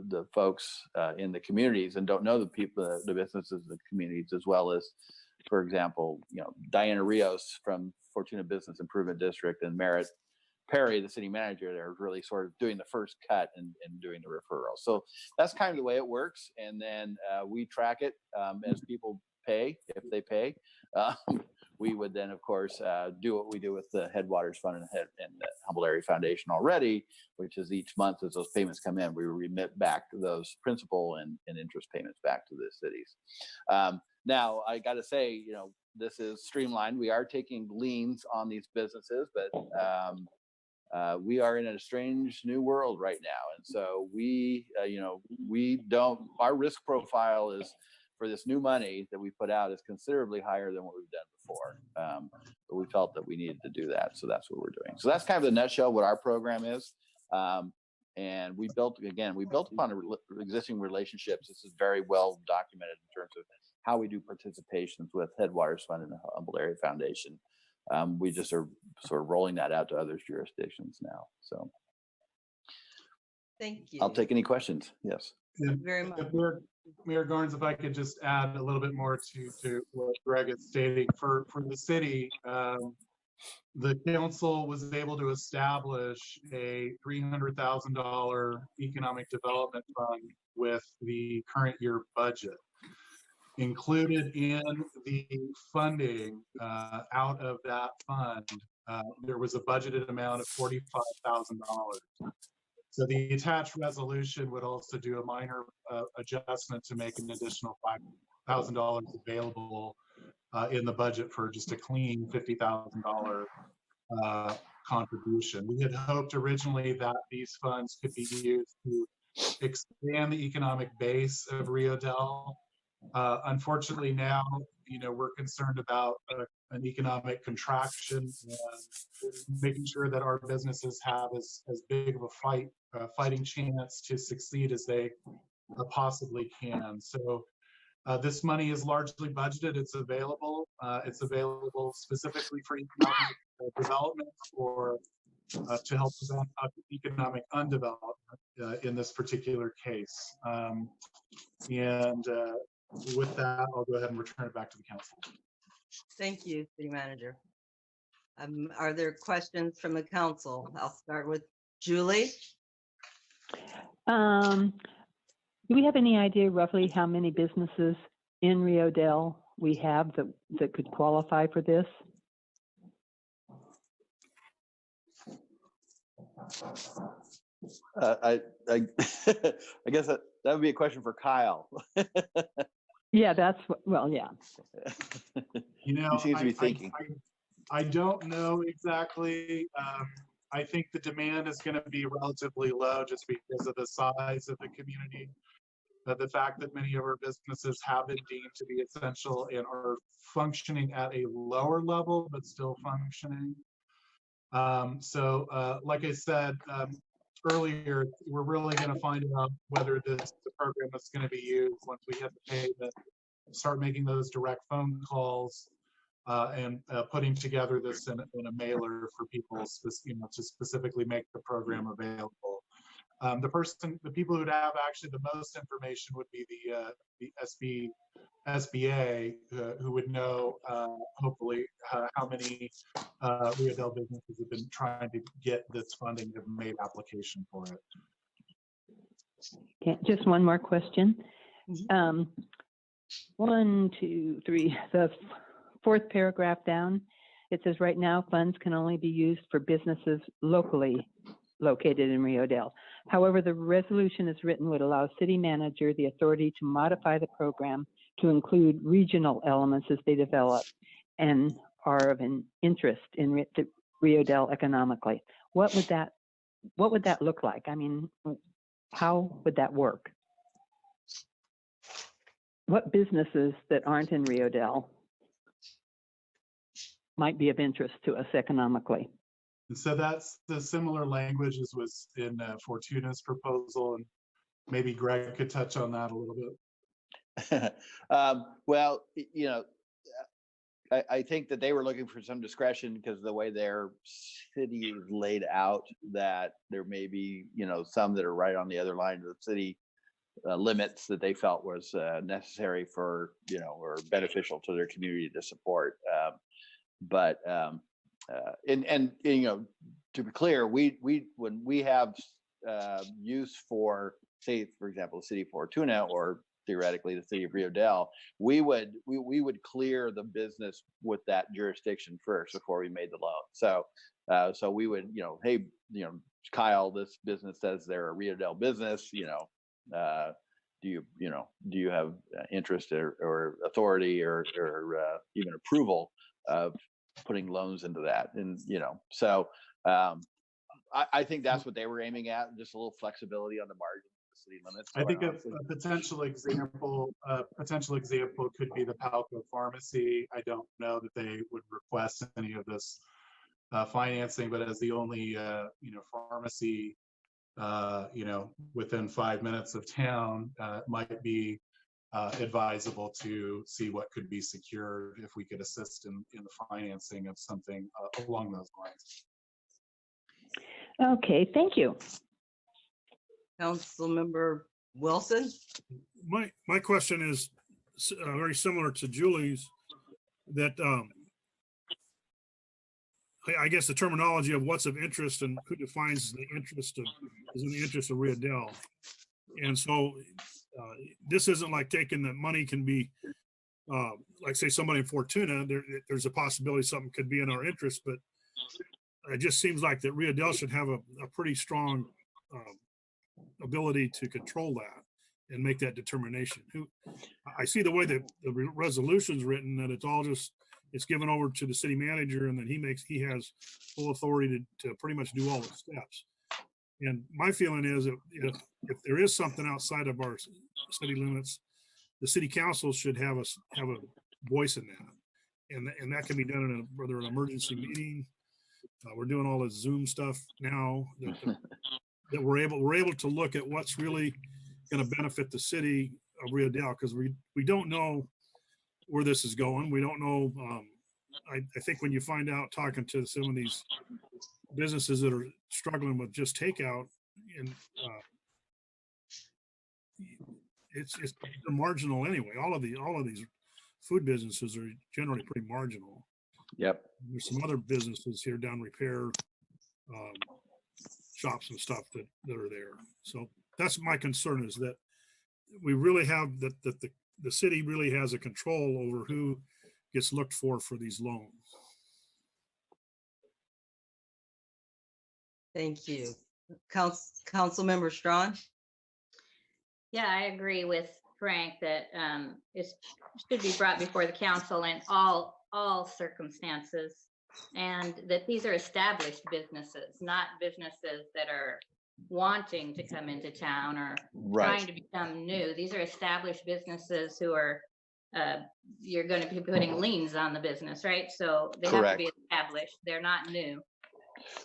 the folks in the communities and don't know the people, the businesses, the communities, as well as, for example, Diana Rios from Fortuna Business Improvement District and Merritt Perry, the city manager, they're really sort of doing the first cut and doing the referral. So that's kind of the way it works. And then we track it as people pay, if they pay. We would then, of course, do what we do with the Headwaters Fund and the Humboldt Area Foundation already, which is each month as those payments come in, we remit back those principal and interest payments back to the cities. Now, I got to say, this is streamlined. We are taking liens on these businesses, but we are in a strange new world right now. And so our risk profile is, for this new money that we put out, is considerably higher than what we've done before. But we felt that we needed to do that. So that's what we're doing. So that's kind of the nutshell what our program is. And we built upon existing relationships. This is very well documented in terms of how we do participations with Headwaters Fund and the Humboldt Area Foundation. We just are sort of rolling that out to other jurisdictions now. So Thank you. I'll take any questions. Yes. Thank you very much. Mayor Garnes, if I could just add a little bit more to what Greg is stating. For the city, the council was able to establish a $300,000 economic development fund with the current year budget. Included in the funding out of that fund, there was a budgeted amount of $45,000. So the attached resolution would also do a minor adjustment to make an additional $5,000 available in the budget for just a clean $50,000 contribution. We had hoped originally that these funds could be used to expand the economic base of Rio Dell. Unfortunately now, we're concerned about an economic contraction and making sure that our businesses have as big of a fighting chance to succeed as they possibly can. So this money is largely budgeted. It's available. It's available specifically for economic development or to help prevent economic undevelopment in this particular case. And with that, I'll go ahead and return it back to the council. Thank you, City Manager. Are there questions from the council? I'll start with Julie. Do we have any idea roughly how many businesses in Rio Dell we have that could qualify for this? I I guess that would be a question for Kyle. Yeah, well, yeah. He seems to be thinking. I don't know exactly. I think the demand is going to be relatively low just because of the size of the community. The fact that many of our businesses have been deemed to be essential and are functioning at a lower level, but still functioning. Like I said earlier, we're really going to find out whether this is the program that's going to be used once we hit the pavement, start making those direct phone calls, and putting together this in a mailer for people, to specifically make the program available. The people who'd have actually the most information would be the SBA, who would know hopefully how many Rio Dell businesses have been trying to get this funding, have made application for it. Okay, just one more question. Mm-hmm. 1, 2, 3, the fourth paragraph down, it says right now funds can only be used for businesses locally located in Rio Dell. However, the resolution as written would allow city manager the authority to modify the program to include regional elements as they develop and are of an interest in Rio Dell economically. What would that look like? I mean, how would that work? What businesses that aren't in Rio Dell might be of interest to us economically? And so that's the similar language as was in Fortuna's proposal, and maybe Greg could touch on that a little bit. Well, I think that they were looking for some discretion because the way their city is laid out, that there may be, some that are right on the other line of the city limits that they felt was necessary for, or beneficial to their community to support. To be clear, when we have use for, say, for example, the city of Fortuna, or theoretically the city of Rio Dell, we would clear the business with that jurisdiction first before we made the loan. So we would, hey, Kyle, this business says they're a Rio Dell business, do you have interest or authority or even approval of putting loans into that? And I think that's what they were aiming at, just a little flexibility on the margin of the city limits. I think a potential example could be the Palco Pharmacy. I don't know that they would request any of this financing, but as the only pharmacy within 5 minutes of town, might be advisable to see what could be secured if we could assist in the financing of something along those lines. Okay, thank you. Councilmember Wilson. My question is very similar to Julie's, that I guess the terminology of what's of interest and who defines the interest is in the interest of Rio Dell. And so this isn't like taking the money can be, like say somebody in Fortuna, there's a possibility something could be in our interest, but it just seems like that Rio Dell should have a pretty strong ability to control that and make that determination. I see the way that the resolution's written, that it's given over to the city manager, and then he has full authority to pretty much do all the steps. And my feeling is that if there is something outside of our city limits, the city council should have a voice in that. And that can be done in whether an emergency meeting. We're doing all this Zoom stuff now that we're able to look at what's really going to benefit the city of Rio Dell, because we don't know where this is going. We don't know. I think when you find out talking to some of these businesses that are struggling with just takeout, and it's marginal anyway. All of these food businesses are generally pretty marginal. Yep. There's some other businesses here down repair shops and stuff that are there. So that's my concern, is that we really have that the city really has a control over who gets looked for these loans. Thank you. Councilmember Strawn? Yeah, I agree with Frank that it should be brought before the council in all circumstances, and that these are established businesses, not businesses that are wanting to come into town or trying to become new. These are established businesses who are, you're going to be putting liens on the business, right? So they have to be established. They're not new.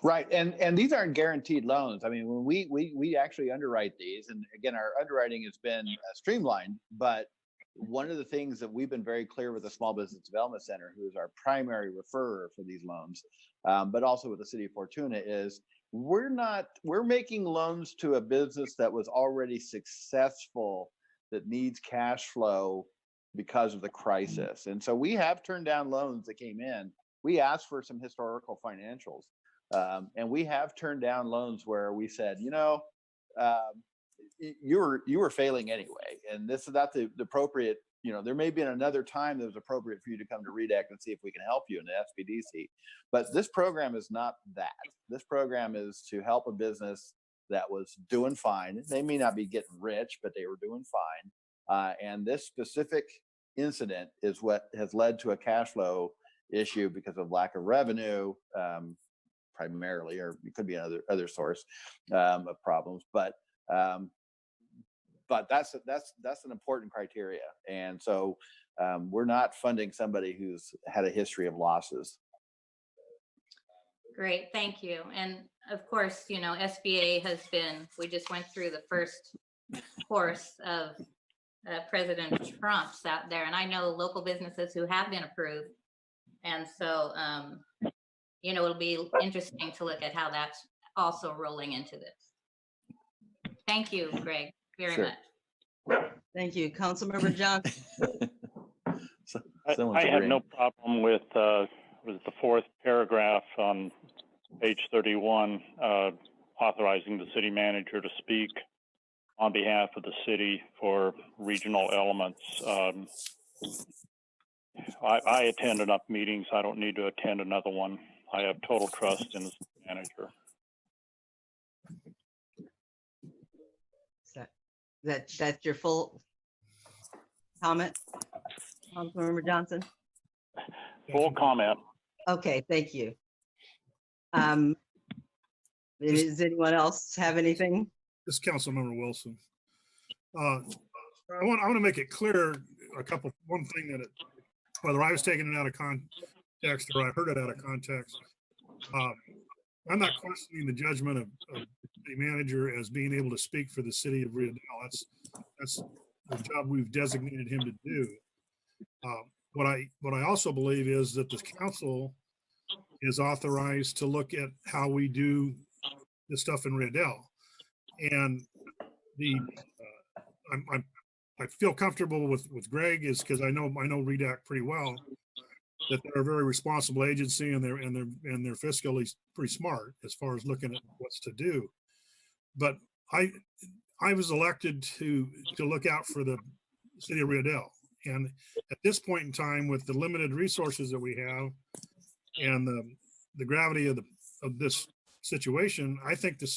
Right, and these aren't guaranteed loans. I mean, when we actually underwrite these, and again, our underwriting has been streamlined, but one of the things that we've been very clear with the Small Business Development Center, who is our primary referrer for these loans, but also with the City of Fortuna, is we're making loans to a business that was already successful, that needs cash flow because of the crisis. And so we have turned down loans that came in. We asked for some historical financials. And we have turned down loans where we said, you were failing anyway, and this is not the appropriate. There may be another time that was appropriate for you to come to REDAC and see if we can help you in the SBDC. But this program is not that. This program is to help a business that was doing fine. They may not be getting rich, but they were doing fine. And this specific incident is what has led to a cash flow issue because of lack of revenue. Primarily, or it could be another source of problems, but that's an important criteria, and so we're not funding somebody who's had a history of losses. Great, thank you. And of course, SBA has been. We just went through the first course of President Trump's out there, and I know local businesses who have been approved, and so. It'll be interesting to look at how that's also rolling into this. Thank you, Greg, very much. Thank you. Councilmember Johnson. I have no problem with the fourth paragraph on page 31, authorizing the city manager to speak on behalf of the city for regional elements. I attend enough meetings. I don't need to attend another one. I have total trust in the manager. That's your full comment, Councilmember Johnson? Full comment. Okay, thank you. Does anyone else have anything? This is Councilmember Wilson. I want to make it clear one thing that whether I was taking it out of context or I heard it out of context, I'm not questioning the judgment of the manager as being able to speak for the city of Rio Dell. That's the job we've designated him to do. What I also believe is that the council is authorized to look at how we do the stuff in Rio Dell, and I feel comfortable with Greg is because I know REDAC pretty well, that they're a very responsible agency and they're fiscally pretty smart as far as looking at what's to do. But I was elected to look out for the city of Rio Dell, and at this point in time, with the limited resources that we have and the gravity of this situation, I think the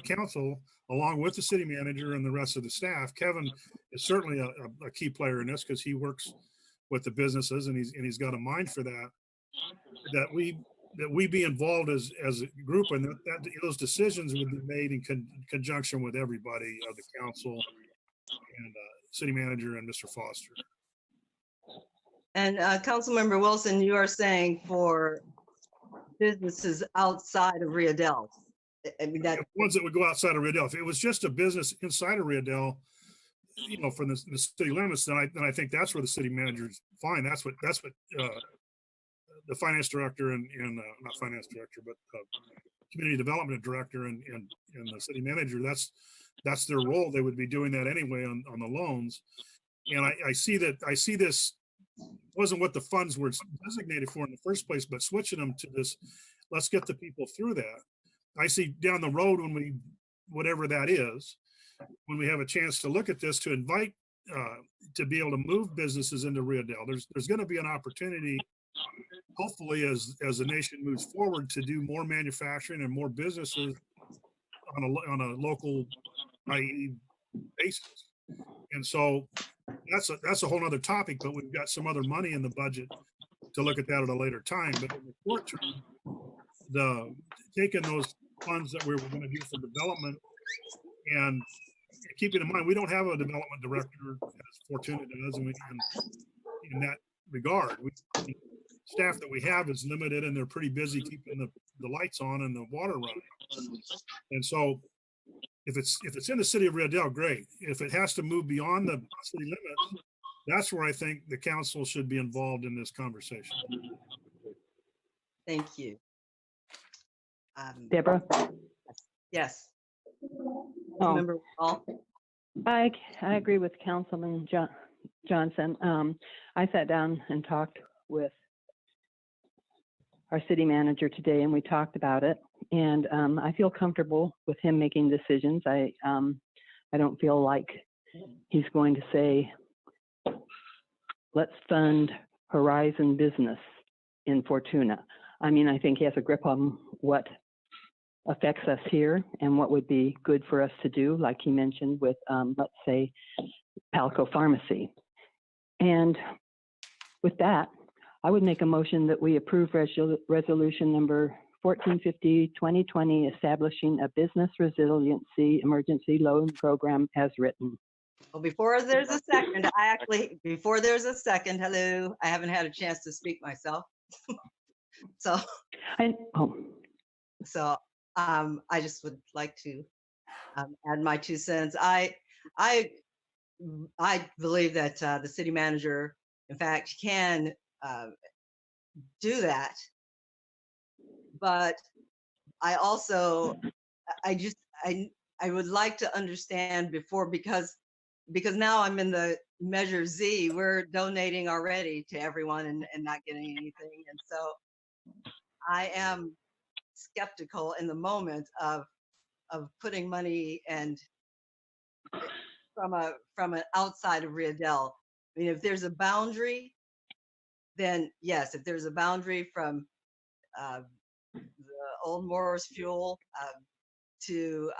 council, along with the city manager and the rest of the staff, Kevin is certainly a key player in this because he works with the businesses and he's got a mind for that that we be involved as a group, and that those decisions would be made in conjunction with everybody of the council and city manager and Mr. Foster. And Councilmember Wilson, you are saying for businesses outside of Rio Dell. I mean, that Ones that would go outside of Rio Dell. If it was just a business inside of Rio Dell, you know, from the city limits, then I think that's where the city manager's fine. That's what the finance director and not finance director, but community development director and the city manager, that's their role. They would be doing that anyway on the loans. And I see this wasn't what the funds were designated for in the first place, but switching them to this, let's get the people through that. I see down the road when whatever that is, when we have a chance to look at this, to invite, to be able to move businesses into Rio Dell, there's going to be an opportunity, hopefully, as the nation moves forward, to do more manufacturing and more businesses on a local, i.e. basis. And so that's a whole other topic, but we've got some other money in the budget to look at that at a later time. But in the short term, taking those funds that we were going to do for development, and keeping in mind, we don't have a development director as Fortuna does, and in that regard, the staff that we have is limited, and they're pretty busy keeping the lights on and the water running. And so if it's in the city of Rio Dell, great. If it has to move beyond the city limits, that's where I think the council should be involved in this conversation. Thank you. Deborah? Yes. Oh, Member Wall? I agree with Councilman Johnson. I sat down and talked with our city manager today, and we talked about it. And I feel comfortable with him making decisions. I don't feel like he's going to say, let's fund Horizon Business in Fortuna. I mean, I think he has a grip on what affects us here and what would be good for us to do, like he mentioned with, let's say, Palco Pharmacy. And with that, I would make a motion that we approve resolution number 1450-2020, establishing a business resiliency emergency loan program as written. Well, before there's a second, hello, I haven't had a chance to speak myself. So I just would like to add my 2 cents. I believe that the city manager, in fact, can do that. But I also, I would like to understand before, because now I'm in the Measure Z, we're donating already to everyone and not getting anything. And so I am skeptical in the moment of putting money and from an outside of Rio Dell. I mean, if there's a boundary, then yes, if there's a boundary from the Old Morris Fuel to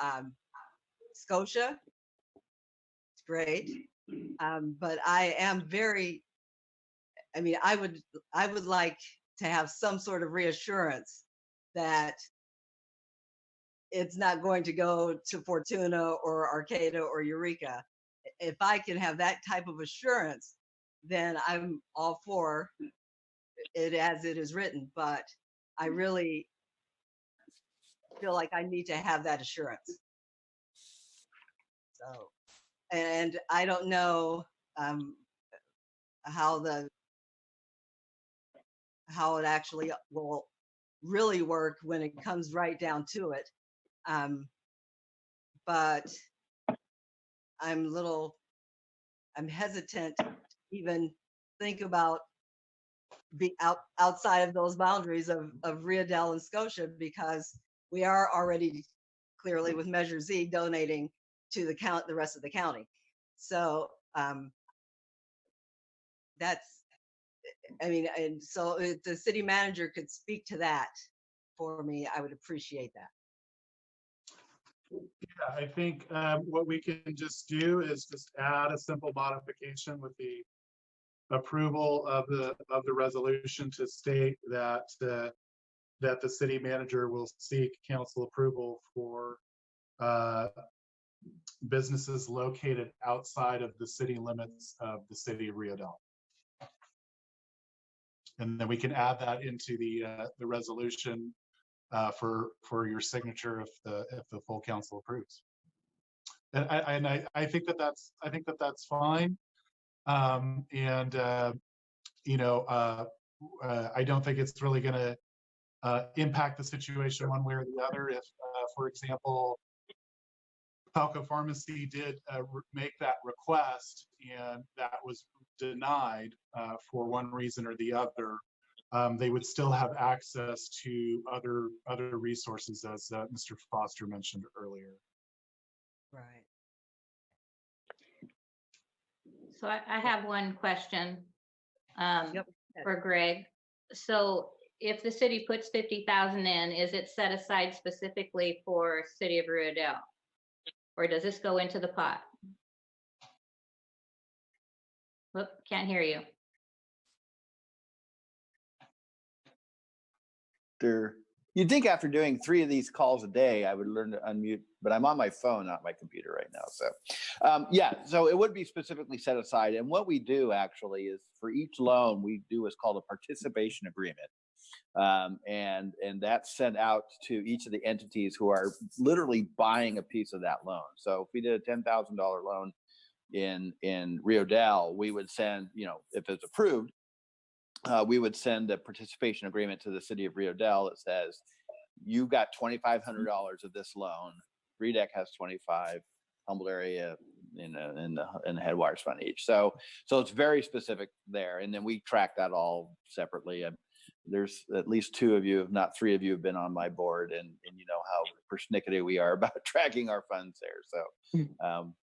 Scotia, it's great. But I am very, I mean, I would like to have some sort of reassurance that it's not going to go to Fortuna or Arcata or Eureka. If I can have that type of assurance, then I'm all for it as it is written. But I really feel like I need to have that assurance. So, and I don't know how it actually will really work when it comes right down to it. But I'm hesitant to even think about be outside of those boundaries of Rio Dell and Scotia, because we are already clearly with Measure Z donating to the rest of the county. So that's, I mean, and so if the city manager could speak to that for me, I would appreciate that. Yeah, I think what we can just do is just add a simple modification with the approval of the resolution to state that that the city manager will seek council approval for businesses located outside of the city limits of the city of Rio Dell. And then we can add that into the resolution for your signature if the full council approves. And I think that's fine. You know, I don't think it's really going to impact the situation one way or the other. If, for example, Falco Pharmacy did make that request and that was denied for one reason or the other, they would still have access to other resources, as Mr. Foster mentioned earlier. Right. So I have one question Yep. for Greg. So if the city puts 50,000 in, is it set aside specifically for City of Rio Dell? Or does this go into the pot? Whoop, can't hear you. You'd think after doing 3 of these calls a day, I would learn to unmute, but I'm on my phone, not my computer right now. So yeah, so it would be specifically set aside. And what we do actually is for each loan, we do what's called a participation agreement. And that's sent out to each of the entities who are literally buying a piece of that loan. So if we did a $10,000 loan in Rio Dell, we would send, you know, if it's approved, we would send a participation agreement to the city of Rio Dell that says, you got $2,500 of this loan. REDEC has 25, Humboldt area in the Headwaters Fund each. So it's very specific there. And then we track that all separately. There's at least 2 of you, if not 3 of you, have been on my board, and you know how persnickety we are about tracking our funds there. So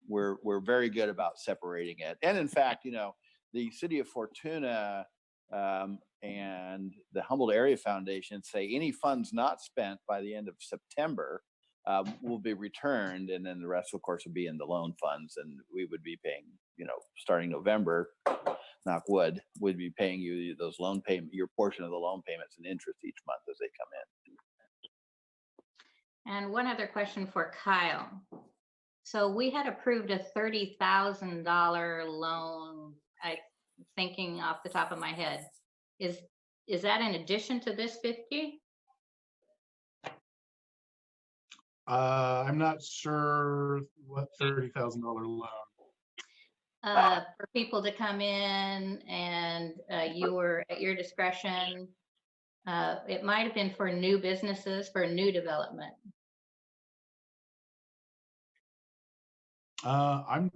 we're very good about separating it. And in fact, you know, the city of Fortuna and the Humboldt Area Foundation say any funds not spent by the end of September will be returned, and then the rest, of course, would be in the loan funds, and we would be paying, you know, starting November, knock wood, would be paying you those loan payment, your portion of the loan payments and interest each month as they come in. And one other question for Kyle. So we had approved a $30,000 loan, I thinking off the top of my head. Is that in addition to this 50? I'm not sure what $30,000 loan. For people to come in and you were at your discretion. It might have been for new businesses, for new development. I'm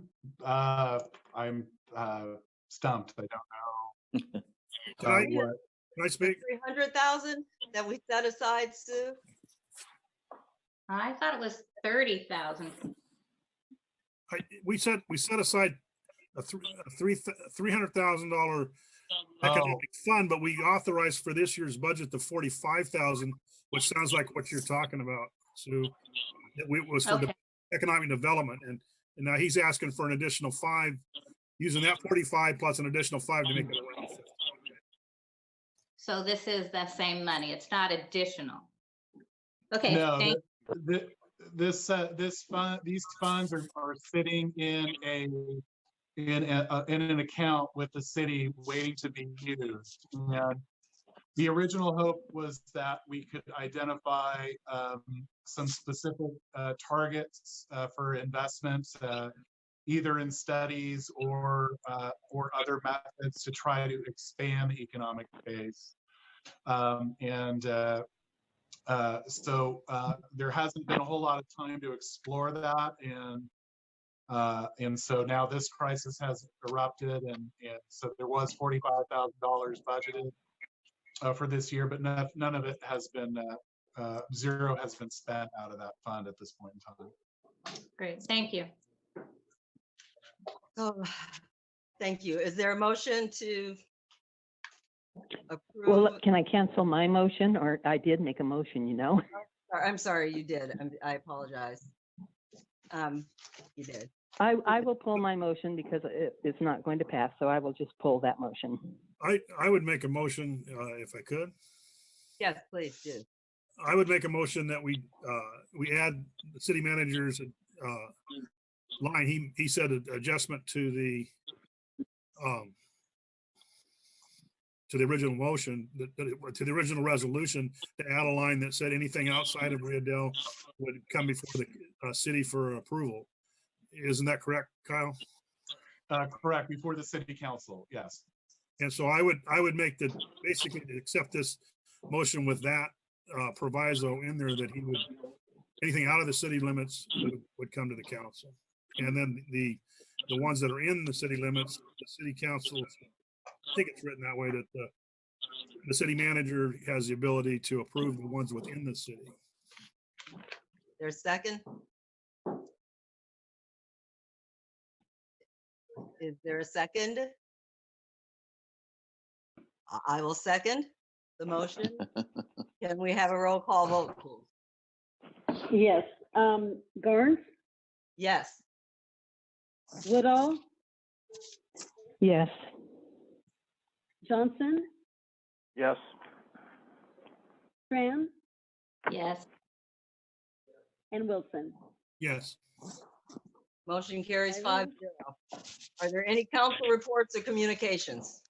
stumped. I don't know. Can I speak? 300,000 that we set aside, Sue? I thought it was 30,000. We set aside a $300,000 economic fund, but we authorized for this year's budget the 45,000, which sounds like what you're talking about, Sue. It was for the economic development, and now he's asking for an additional 5, using that 45 plus an additional 5 to make it around 50. So this is the same money. It's not additional. Okay. No, these funds are sitting in an account with the city waiting to be used. And the original hope was that we could identify some specific targets for investments, either in studies or other methods to try to expand the economic base. So there hasn't been a whole lot of time to explore that, and so now this crisis has erupted, and so there was $45,000 budgeted for this year, but none of it has been zero has been spent out of that fund at this point in time. Great, thank you. Oh, thank you. Is there a motion to approve? Well, can I cancel my motion? Or I did make a motion, you know? I'm sorry, you did. I apologize. You did. I will pull my motion because it's not going to pass, so I will just pull that motion. I would make a motion if I could. Yes, please do. I would make a motion that we add the city manager's line. He said an adjustment to the original motion, to the original resolution, to add a line that said anything outside of Rio Dell would come before the city for approval. Isn't that correct, Kyle? Correct, before the city council, yes. And so I would make the, basically to accept this motion with that proviso in there, that he would, anything out of the city limits would come to the council. And then the ones that are in the city limits, the city council, I think it's written that way, that the city manager has the ability to approve the ones within the city. There's a second? Is there a second? I will second the motion. Can we have a roll call vote, please? Yes. Garnes, Yes. Woodall, Yes. Johnson, Yes. Tran, Yes. and Wilson. Yes. Motion carries Irene? 5-0. Are there any council reports or communications?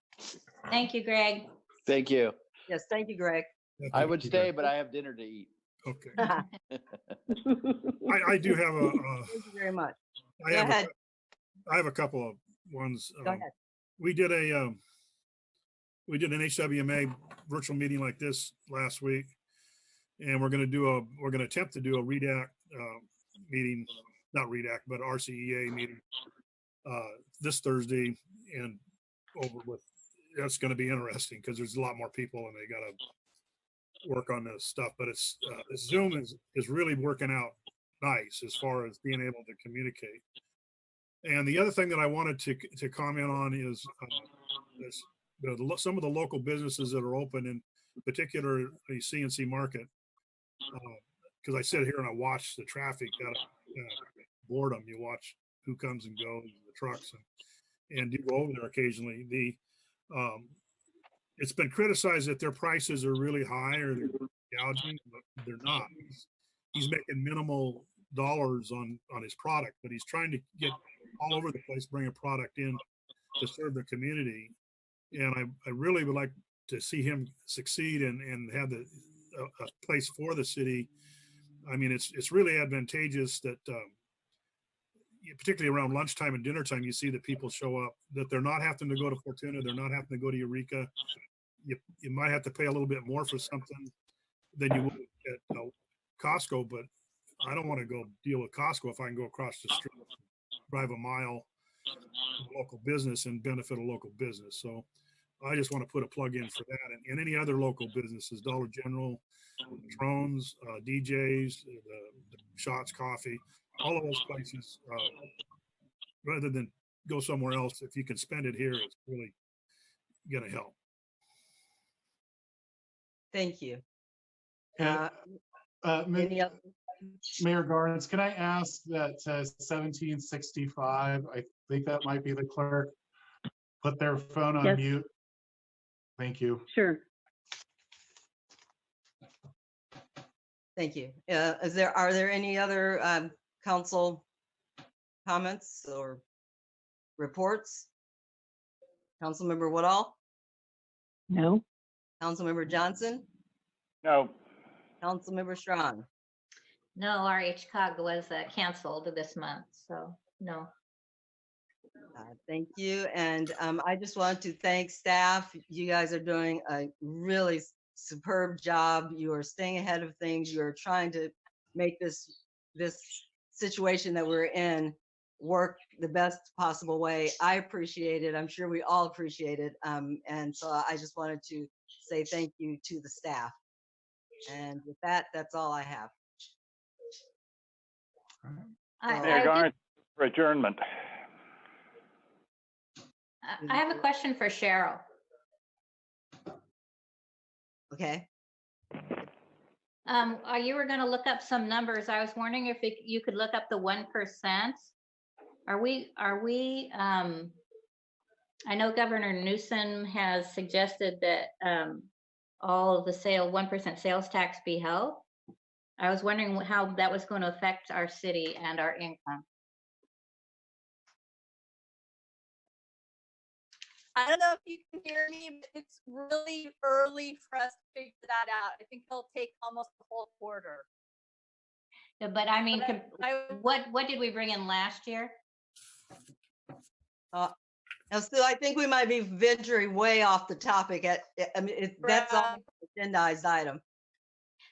Thank you, Greg. Thank you. Yes, thank you, Greg. I would stay, but I have dinner to eat. Okay. Thank I do have you very much. I Go have ahead. I have a couple of ones. Go ahead. We did an HWMA virtual meeting like this last week, and we're going to attempt to do a REDAC meeting, not REDAC, but RCEA meeting this Thursday, and over with. That's going to be interesting because there's a lot more people and they got to work on this stuff. But it's Zoom is really working out nice as far as being able to communicate. And the other thing that I wanted to comment on is some of the local businesses that are open, in particular the CNC Market. Because I sit here and I watch the traffic out of boredom. You watch who comes and goes, the trucks, and do go over there occasionally. It's been criticized that their prices are really high or they're gouging, but they're not. He's making minimal dollars on his product, but he's trying to get all over the place, bring a product in to serve the community. And I really would like to see him succeed and have a place for the city. I mean, it's really advantageous that particularly around lunchtime and dinner time, you see that people show up, that they're not having to go to Fortuna, they're not having to go to Eureka. You might have to pay a little bit more for something than you would at Costco, but I don't want to go deal with Costco if I can go across the street, drive a mile to a local business and benefit a local business. So I just want to put a plug in for that, and any other local businesses, Dollar General, Drones, DJs, the Shots Coffee, all of those places, rather than go somewhere else, if you can spend it here, it's really going to help. Thank you. And, Any other? Mayor Garnes, can I ask that 1765, I think that might be the clerk, put their phone on Yes. mute? Thank you. Sure. Thank you. Are there any other council comments or reports? Councilmember Woodall, No. Councilmember Johnson, No. Councilmember Strong. No, our HCOG was canceled this month, so no. Thank you. And I just want to thank staff. You guys are doing a really superb job. You are staying ahead of things. You're trying to make this situation that we're in work the best possible way. I appreciate it. I'm sure we all appreciate it. And so I just wanted to say thank you to the staff. And with that, that's all I have. Mayor Garnes, for adjournment. I have a question for Cheryl. Okay. You were going to look up some numbers. I was wondering if you could look up the 1%. Are we, I know Governor Newsom has suggested that all of the 1% sales tax be held. I was wondering how that was going to affect our city and our income. I don't know if you can hear me, but it's really early for us to figure that out. I think it'll take almost the whole quarter. Yeah, but I mean, But what did we bring in last year? Now, Sue, I think we might be venturing way off the topic. I mean, that's all agendized item.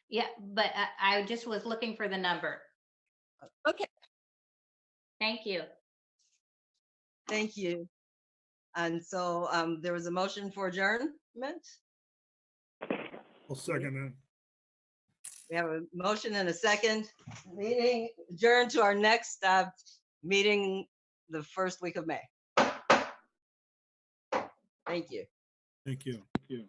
Yeah, but I just was looking for the number. Okay. Thank you. Thank you. And so there was a motion for adjournment. I'll second that. We have a motion and a second. Meeting adjourned to our next meeting the first week of May. Thank you. Thank you. Thank you.